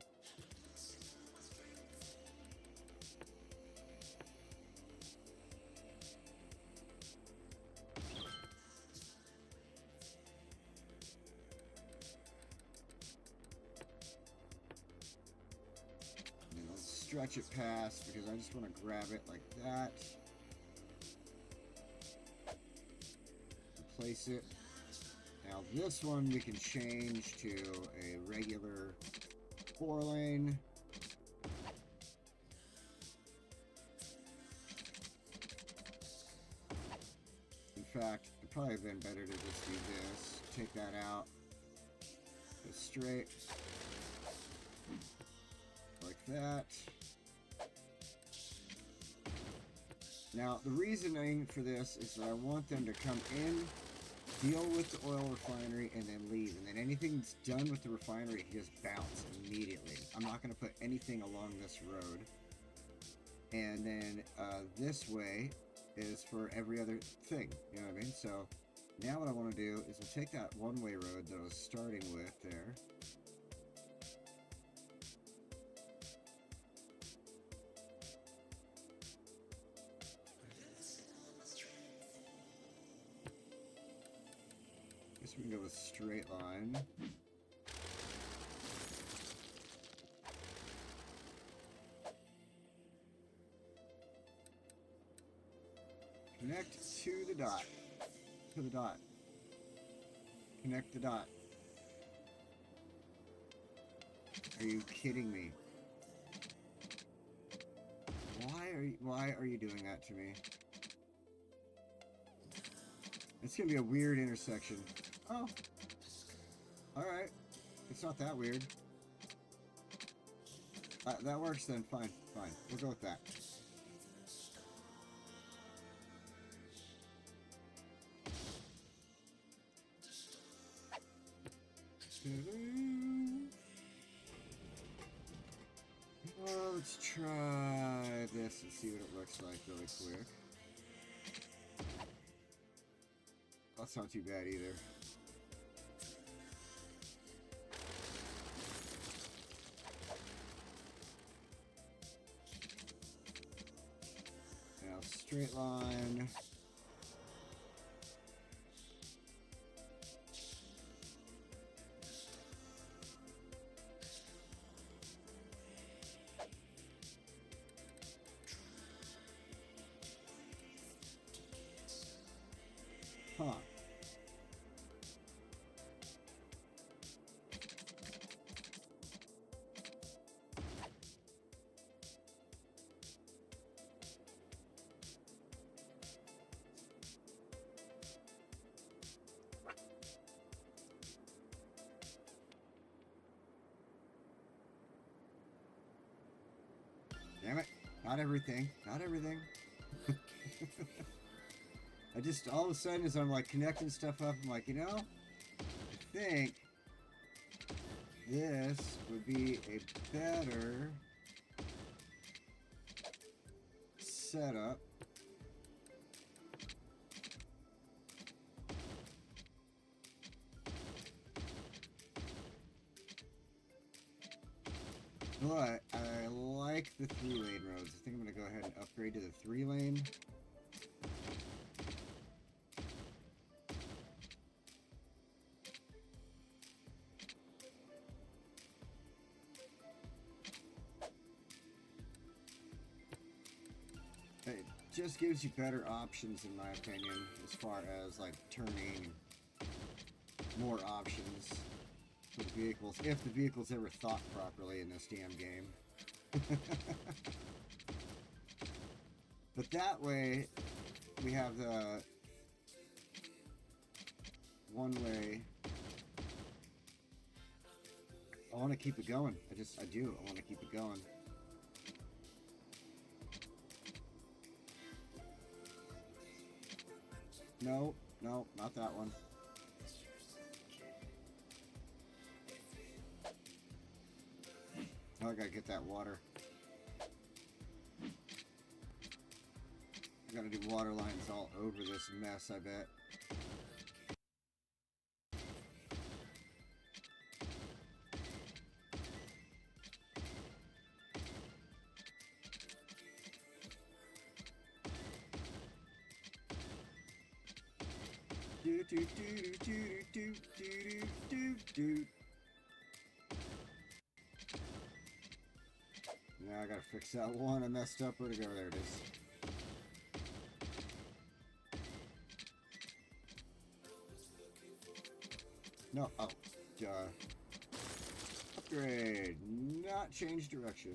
And let's stretch it past because I just want to grab it like that. Place it. Now this one we can change to a regular 4-lane. In fact, it'd probably have been better to just do this. Take that out. Go straight. Like that. Now, the reasoning for this is that I want them to come in, deal with the oil refinery, and then leave. And then anything that's done with the refinery can just bounce immediately. I'm not going to put anything along this road. And then this way is for every other thing. You know what I mean? So now what I want to do is I'll take that one-way road that I was starting with there. We can go with straight line. Connect to the dot. To the dot. Connect the dot. Are you kidding me? Why are you doing that to me? It's gonna be a weird intersection. Oh. Alright. It's not that weird. That works then. Fine. Fine. We'll go with that. Oh, let's try this and see what it looks like really quick. That's not too bad either. Now straight line. Huh. Damn it. Not everything. Not everything. I just, all of a sudden, as I'm like connecting stuff up, I'm like, you know, I think this would be a better setup. But I like the 3-lane roads. I think I'm going to go ahead and upgrade to the 3-lane. It just gives you better options, in my opinion, as far as like turning, more options for the vehicles, if the vehicles ever thought properly in this damn game. But that way, we have the one-way. I want to keep it going. I do. I want to keep it going. No, no, not that one. Oh, I gotta get that water. Gotta do water lines all over this mess, I bet. Do do do do do do do do. Now I gotta fix that one I messed up. Where'd it go? There it is. No, oh, upgrade, not change direction.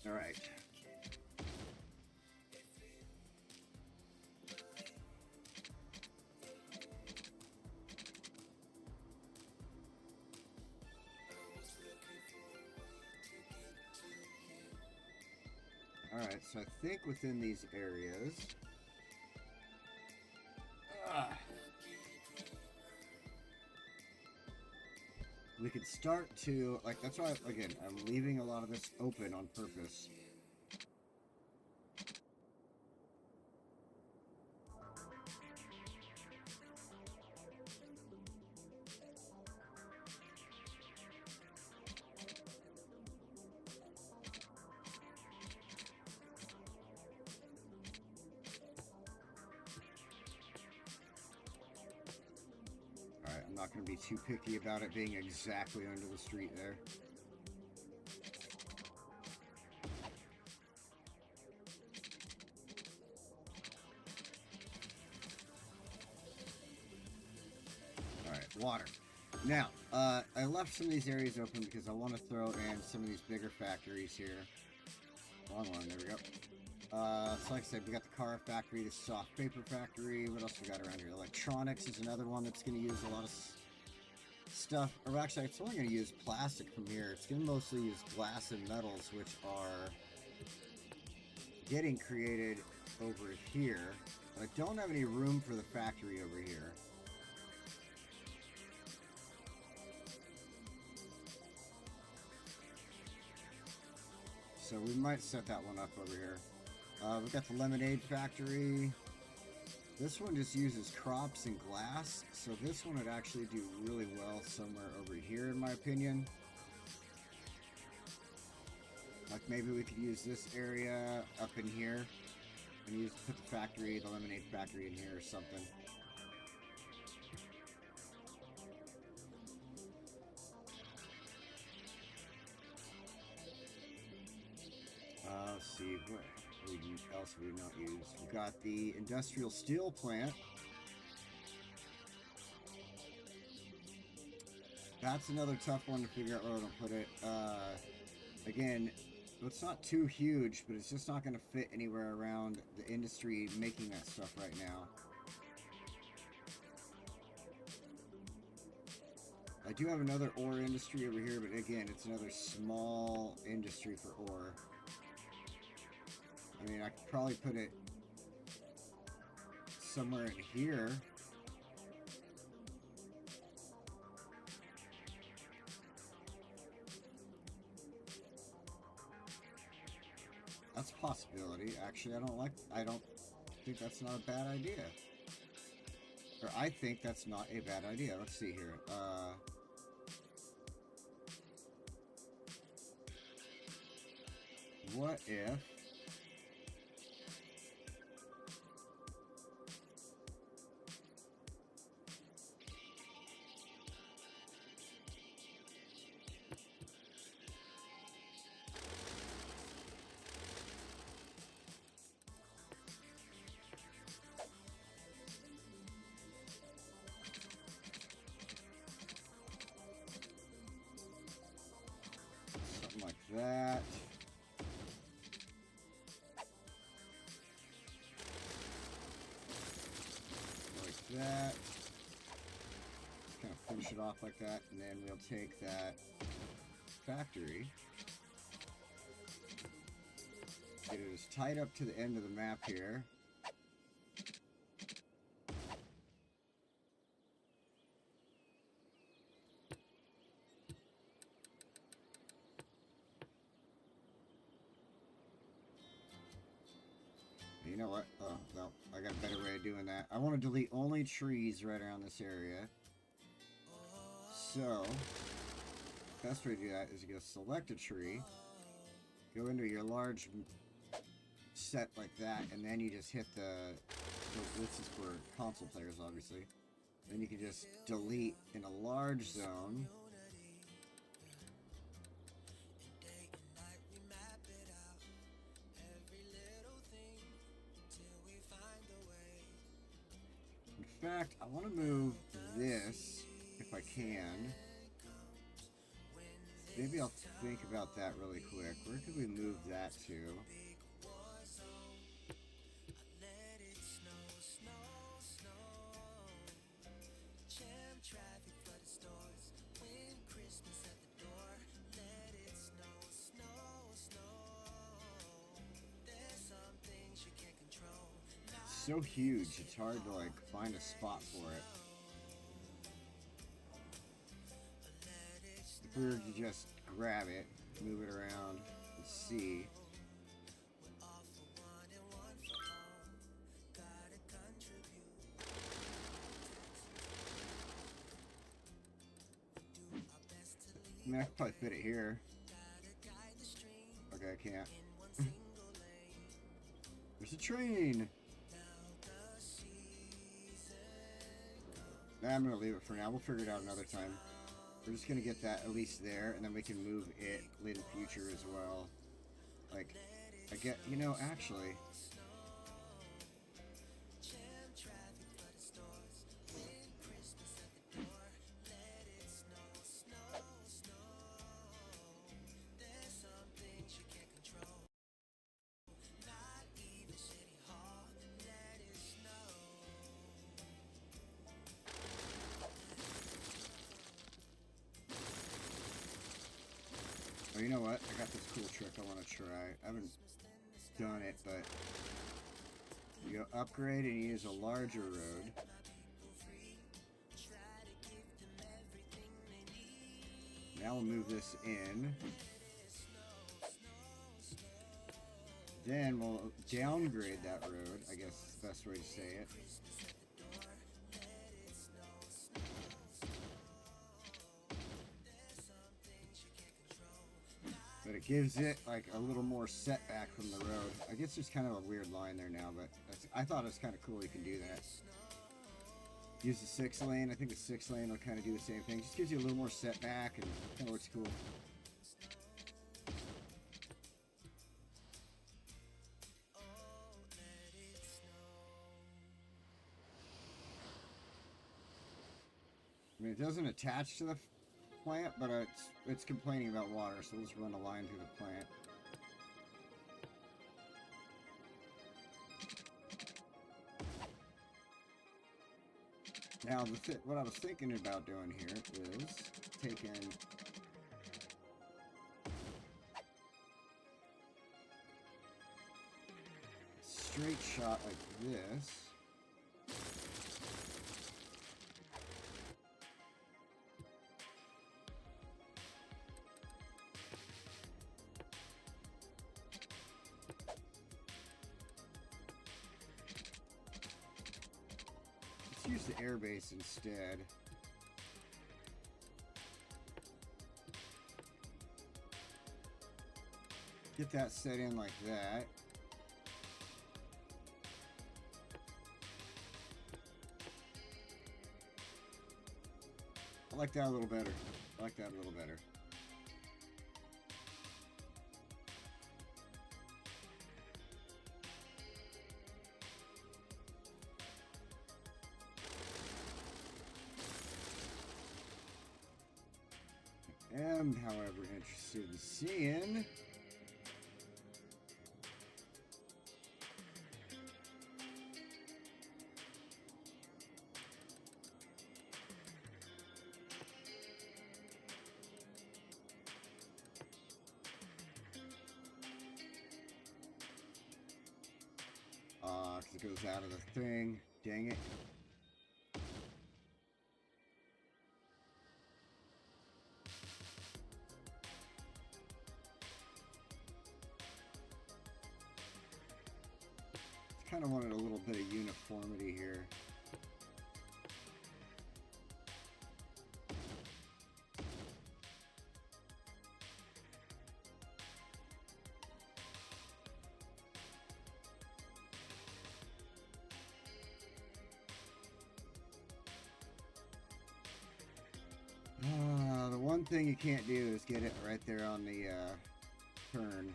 All right. Alright, so I think within these areas... we could start to... Like, that's why, again, I'm leaving a lot of this open on purpose. I'm not going to be too picky about it being exactly under the street there. Alright, water. Now, I left some of these areas open because I want to throw in some of these bigger factories here. Wrong one, there we go. So like I said, we got the car factory, the soft paper factory. What else we got around here? Electronics is another one that's going to use a lot of stuff. Or actually, it's only going to use plastic from here. It's going to mostly use glass and metals, which are getting created over here. But I don't have any room for the factory over here. So we might set that one up over here. We've got the lemonade factory. This one just uses crops and glass, so this one would actually do really well somewhere over here, in my opinion. Like maybe we could use this area up in here and put the factory, the lemonade factory in here or something. Let's see, what else have we not used? We've got the industrial steel plant. That's another tough one to figure out where to put it. Again, it's not too huge, but it's just not going to fit anywhere around the industry making that stuff right now. I do have another ore industry over here, but again, it's another small industry for ore. I mean, I could probably put it somewhere in here. That's a possibility. Actually, I don't think that's not a bad idea. Or I think that's not a bad idea. Let's see here. What if... something like that. Like that. Just kind of finish it off like that, and then we'll take that factory. Get it as tight up to the end of the map here. doing that. I want to delete only trees right around this area. So, best way to do that is you go select a tree, go into your large set like that, and then you just hit this is for console players, obviously. Then you can just delete in a large zone. In fact, I want to move this, if I can. Maybe I'll think about that really quick. Where could we move that to? It's so huge, it's hard to like find a spot for it. If we were to just grab it, move it around, and see. I mean, I could probably fit it here. Okay, I can't. There's a train! Nah, I'm gonna leave it for now. We'll figure it out another time. We're just gonna get that at least there, and then we can move it in the future as well. Like, I get, you know, actually. Oh, you know what? I got this cool trick I want to try. I haven't done it, but you go upgrade and you use a larger road. Now we'll move this in. Then we'll downgrade that road, I guess is the best way to say it. But it gives it like a little more setback from the road. I guess there's kind of a weird line there now, but I thought it was kind of cool you can do that. Use the 6 lane. I think the 6 lane will kind of do the same thing. Just gives you a little more setback and kind of looks cool. I mean, it doesn't attach to the plant, but it's complaining about water, so we'll just run a line through the plant. Now, what I was thinking about doing here is taking a straight shot like this. Use the airbase instead. Get that set in like that. I like that a little better. I like that a little better. Am, however, interested in seeing because it goes out of the thing. Dang it. Kind of wanted a little bit of uniform. uniformity here. The one thing you can't do is get it right there on the turn.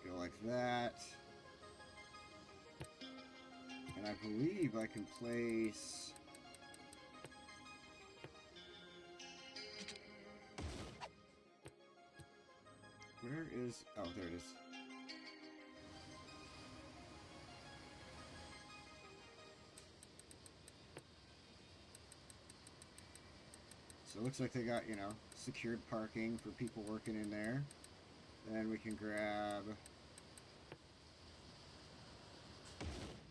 Go like that. And I believe I can place... Where is... Oh, there it is. So it looks like they got, you know, secured parking for people working in there. Then we can grab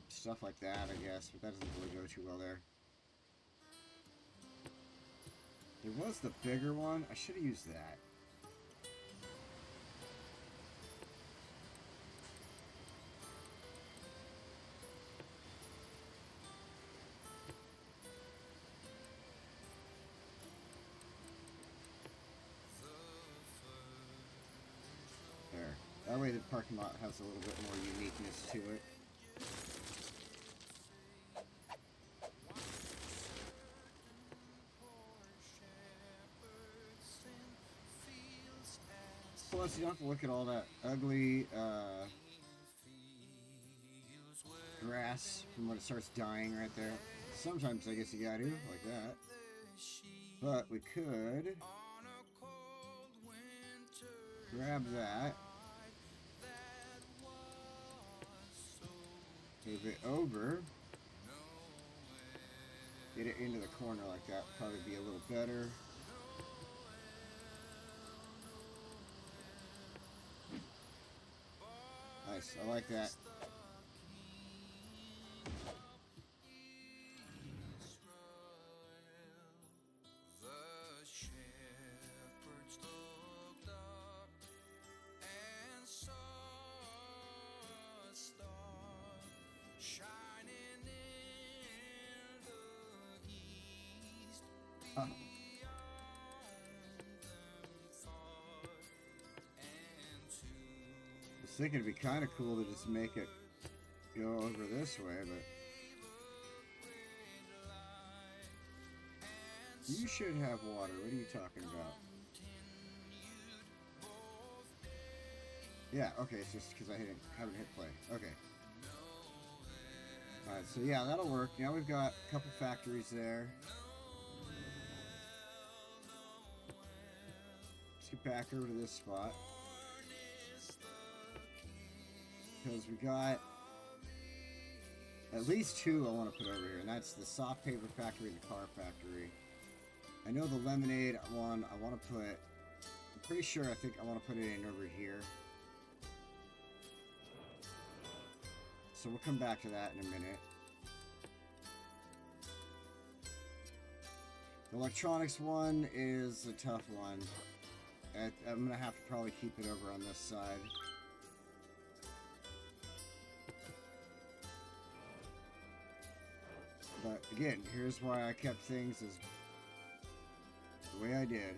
stuff like that, I guess, but that doesn't really go too well there. There was the bigger one. I should have used that. That way the parking lot has a little bit more uniqueness to it. Plus, you don't have to look at all that ugly grass from when it starts dying right there. Sometimes I guess you gotta, like that. But we could grab that. Move it over. Get it into the corner like that. Probably be a little better. Nice. I like that. I was thinking it'd be kind of cool to just make it go over this way, but you should have water. What are you talking about? Yeah, okay, it's just because I haven't hit play. Okay. Alright, so yeah, that'll work. Now we've got a couple factories there. Let's get back over to this spot. Because we got at least two I want to put over here, and that's the soft paper factory and the car factory. I know the lemonade one I want to put, I'm pretty sure I think I want to put it in over here. So we'll come back to that in a minute. The electronics one is a tough one. I'm going to have to probably keep it over on this side. But again, here's why I kept things as the way I did.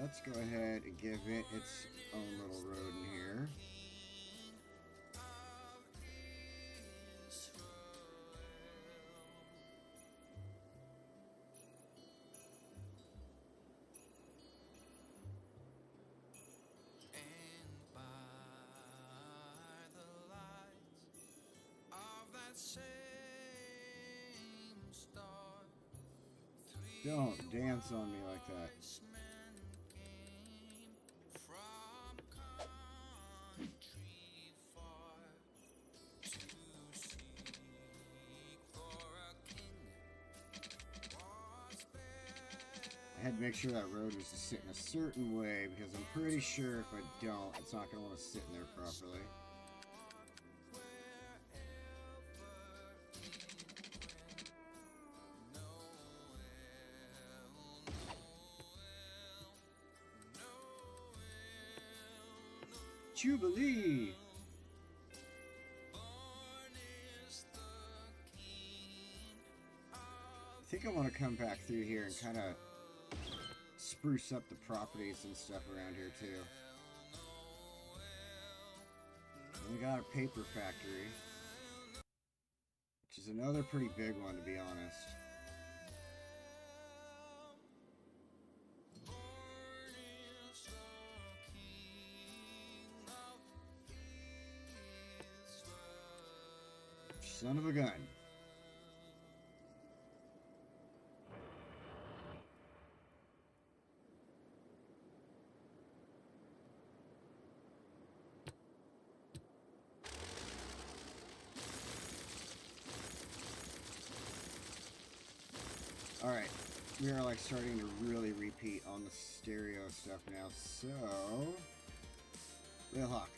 Let's go ahead and give it its own little road in here. Don't dance on me like that. make sure that road was to sit in a certain way, because I'm pretty sure if I don't, it's not going to want to sit in there properly. Jubilee! I think I want to come back through here and kind of spruce up the properties and stuff around here too. And we got a paper factory, which is another pretty big one, to be honest. Son of a gun. Alright, we are like starting to really repeat on the stereo stuff now, so... Railhawk.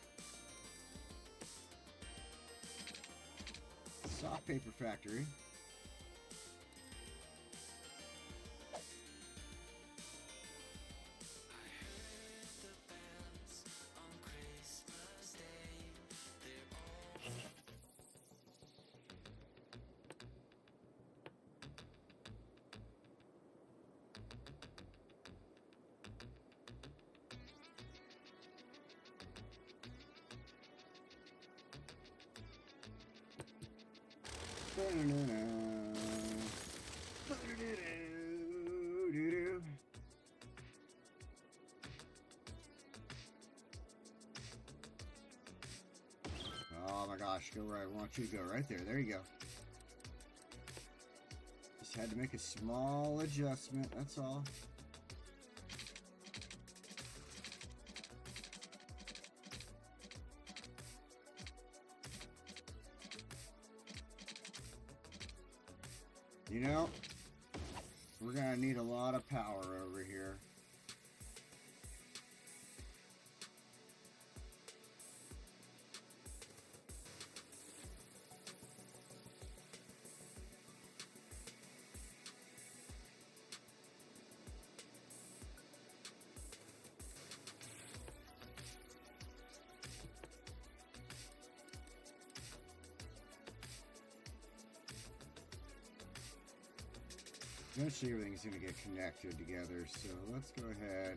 Soft paper factory. Oh my gosh, go right. I want you to go right there. There you go. Just had to make a small adjustment, that's all. You know, we're gonna need a lot of power over here. Eventually everything's going to get connected together, so let's go ahead.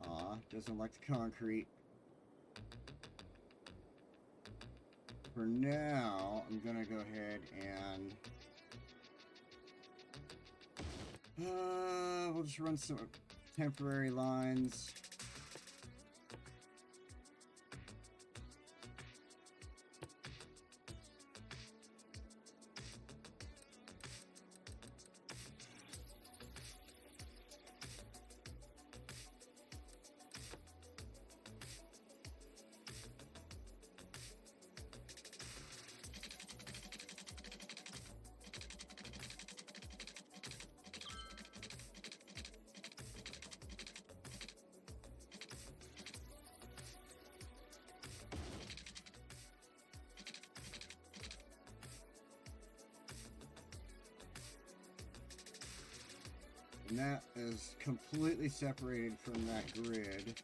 Aw, doesn't like the concrete. For now, I'm going to go ahead and we'll just run some temporary lines. And that is completely separated from that grid.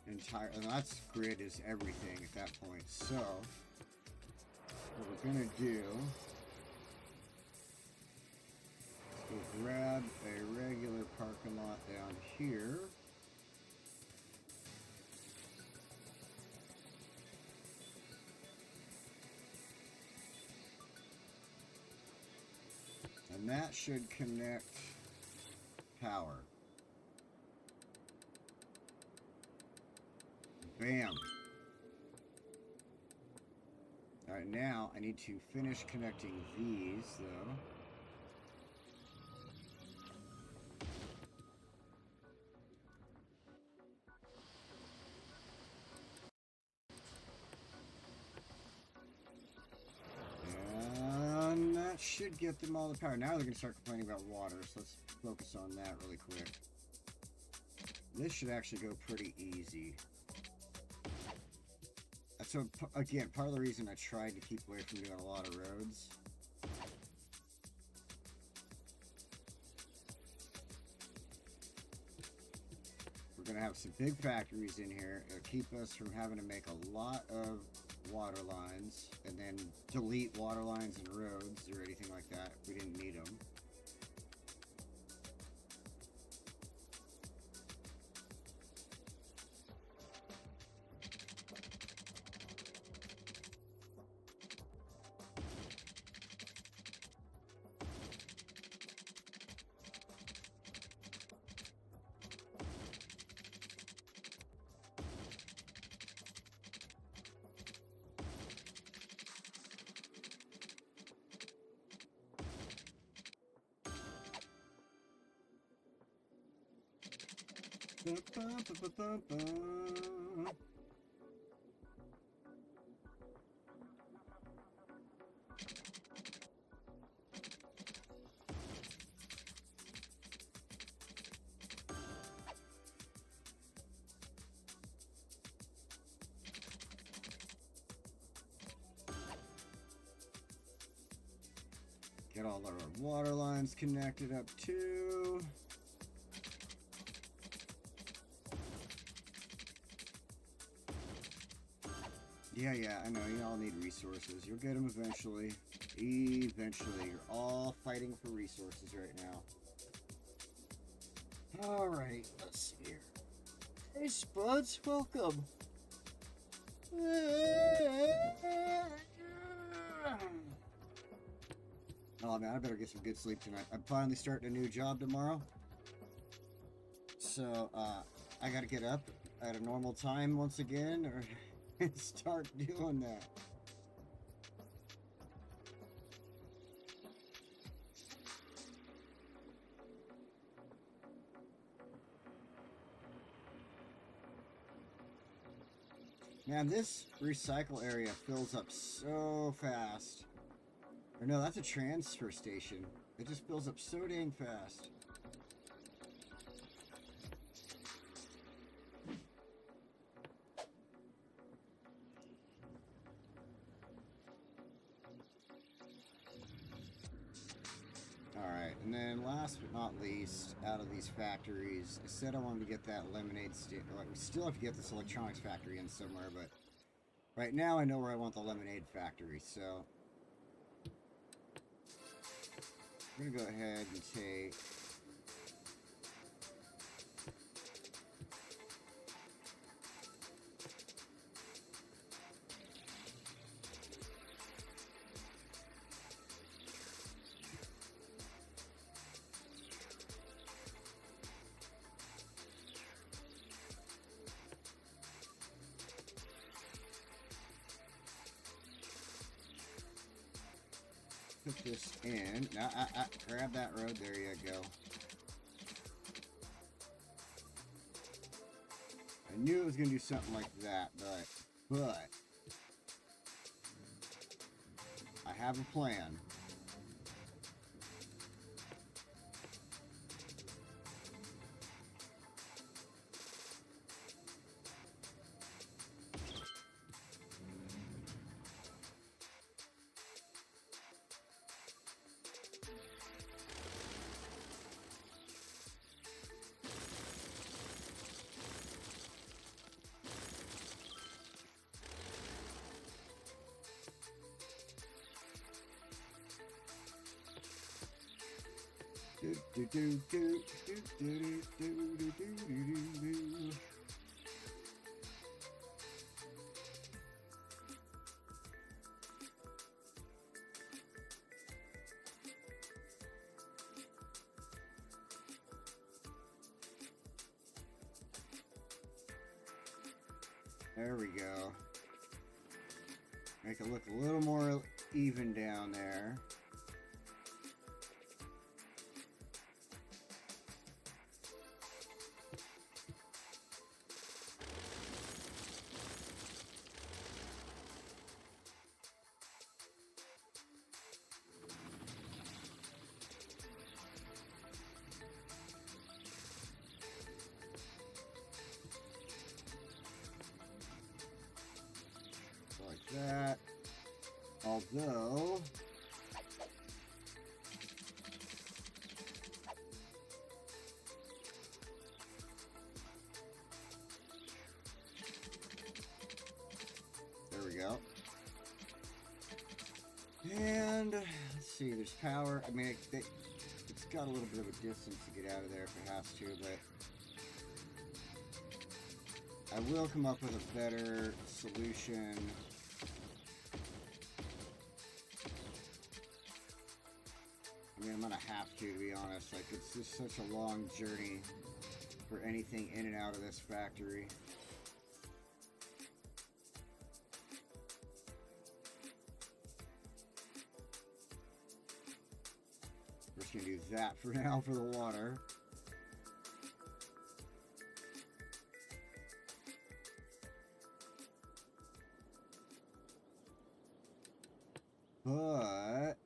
And that grid is everything at that point. So, what we're going to do is go grab a regular parking lot down here. And that should connect power. Bam. Alright, now I need to finish connecting these, though. that should get them all the power. Now they're going to start complaining about water, so let's focus on that really quick. This should actually go pretty easy. So, again, part of the reason I tried to keep away from doing a lot of roads. We're going to have some big factories in here. It'll keep us from having to make a lot of water lines and then delete water lines and roads or anything like that if we didn't need them. Get all our water lines connected up too. Yeah, I know, you all need resources. You'll get them eventually. Eventually. You're all fighting for resources right now. Alright, let's see here. Hey, Spuds, welcome. Oh, man, I better get some good sleep tonight. I'm finally starting a new job tomorrow. So, I gotta get up at a normal time once again, or start doing that. Man, this recycle area fills up so fast. Or no, that's a transfer station. It just fills up so dang fast. Alright, and then last but not least, out of these factories, I said I wanted to get that lemonade stand. Like, we still have to get this electronics factory in somewhere, but right now I know where I want the lemonade factory, so I'm gonna go ahead and take put this in. Now, grab that road. There you go. I knew it was going to do something like that, but I have a plan. There we go. Make it look a little more even down there. Although... There we go. And let's see, there's power. I mean, it's got a little bit of a distance to get out of there if it has to, but I will come up with a better solution. I mean, I'm gonna have to be honest. Like, it's just such a long journey for anything in and out of this factory. We're just gonna do that for now for the water. But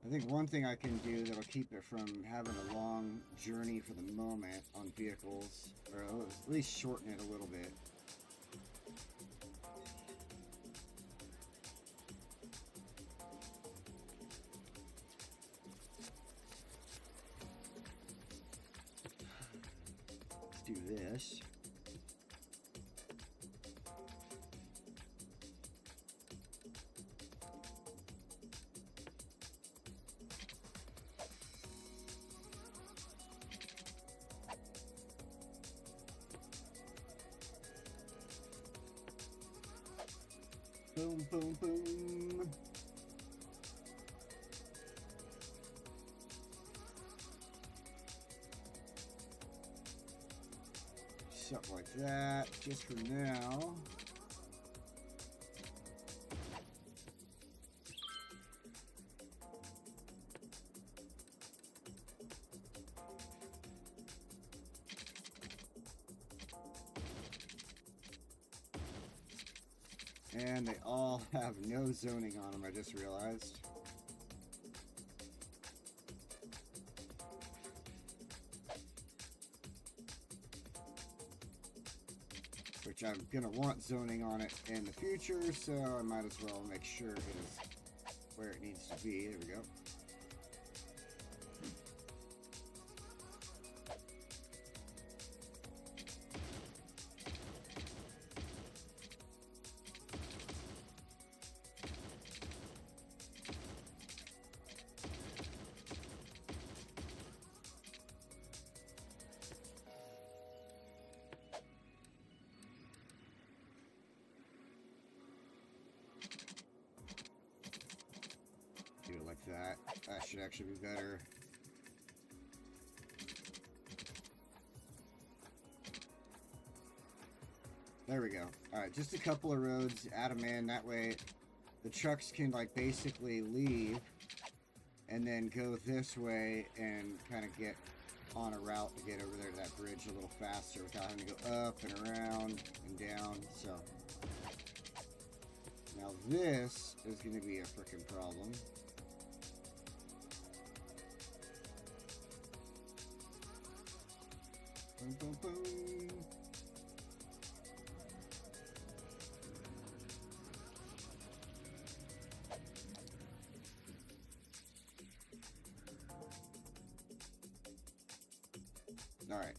I think one thing I can do that'll keep it from having a long journey for the moment on vehicles, or at least shorten it a little bit. Let's do this. Boom, boom, boom. Something like that, just for now. And they all have no zoning on them, I just realized. Which I'm gonna want zoning on it in the future, so I might as well make sure it is where it needs to be. There we go. Do it like that. That should actually be better. There we go. Alright, just a couple of roads, add them in. That way the trucks can like basically leave and then go this way and kind of get on a route to get over there to that bridge a little faster without having to go up and around and down. So now this is going to be a freaking problem. Boom, boom, boom. All right,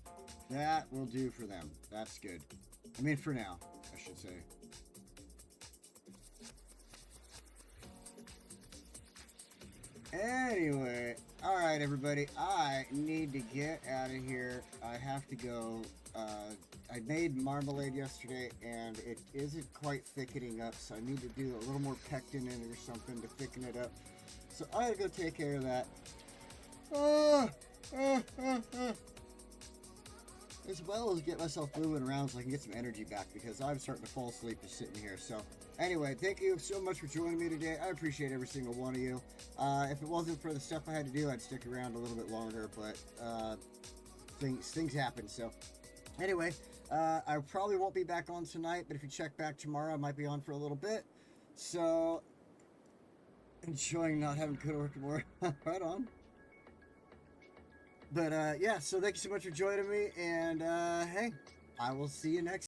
that will do for them. That's good. I mean, for now, I should say. Anyway, all right, everybody. I need to get out of here. I have to go. I made marmalade yesterday, and it isn't quite thickening up, so I need to do a little more pectin in it or something to thicken it up. So I gotta go take care of that. As well as get myself moving around so I can get some energy back, because I'm starting to fall asleep just sitting here. So anyway, thank you so much for joining me today. I appreciate every single one of you. If it wasn't for the stuff I had to do, I'd stick around a little bit longer, but things happen. So anyway, I probably won't be back on tonight, but if you check back tomorrow, I might be on for a little bit. So enjoying not having to go to work tomorrow. Right on. But yeah, so thank you so much for joining me, and hey, I will see you next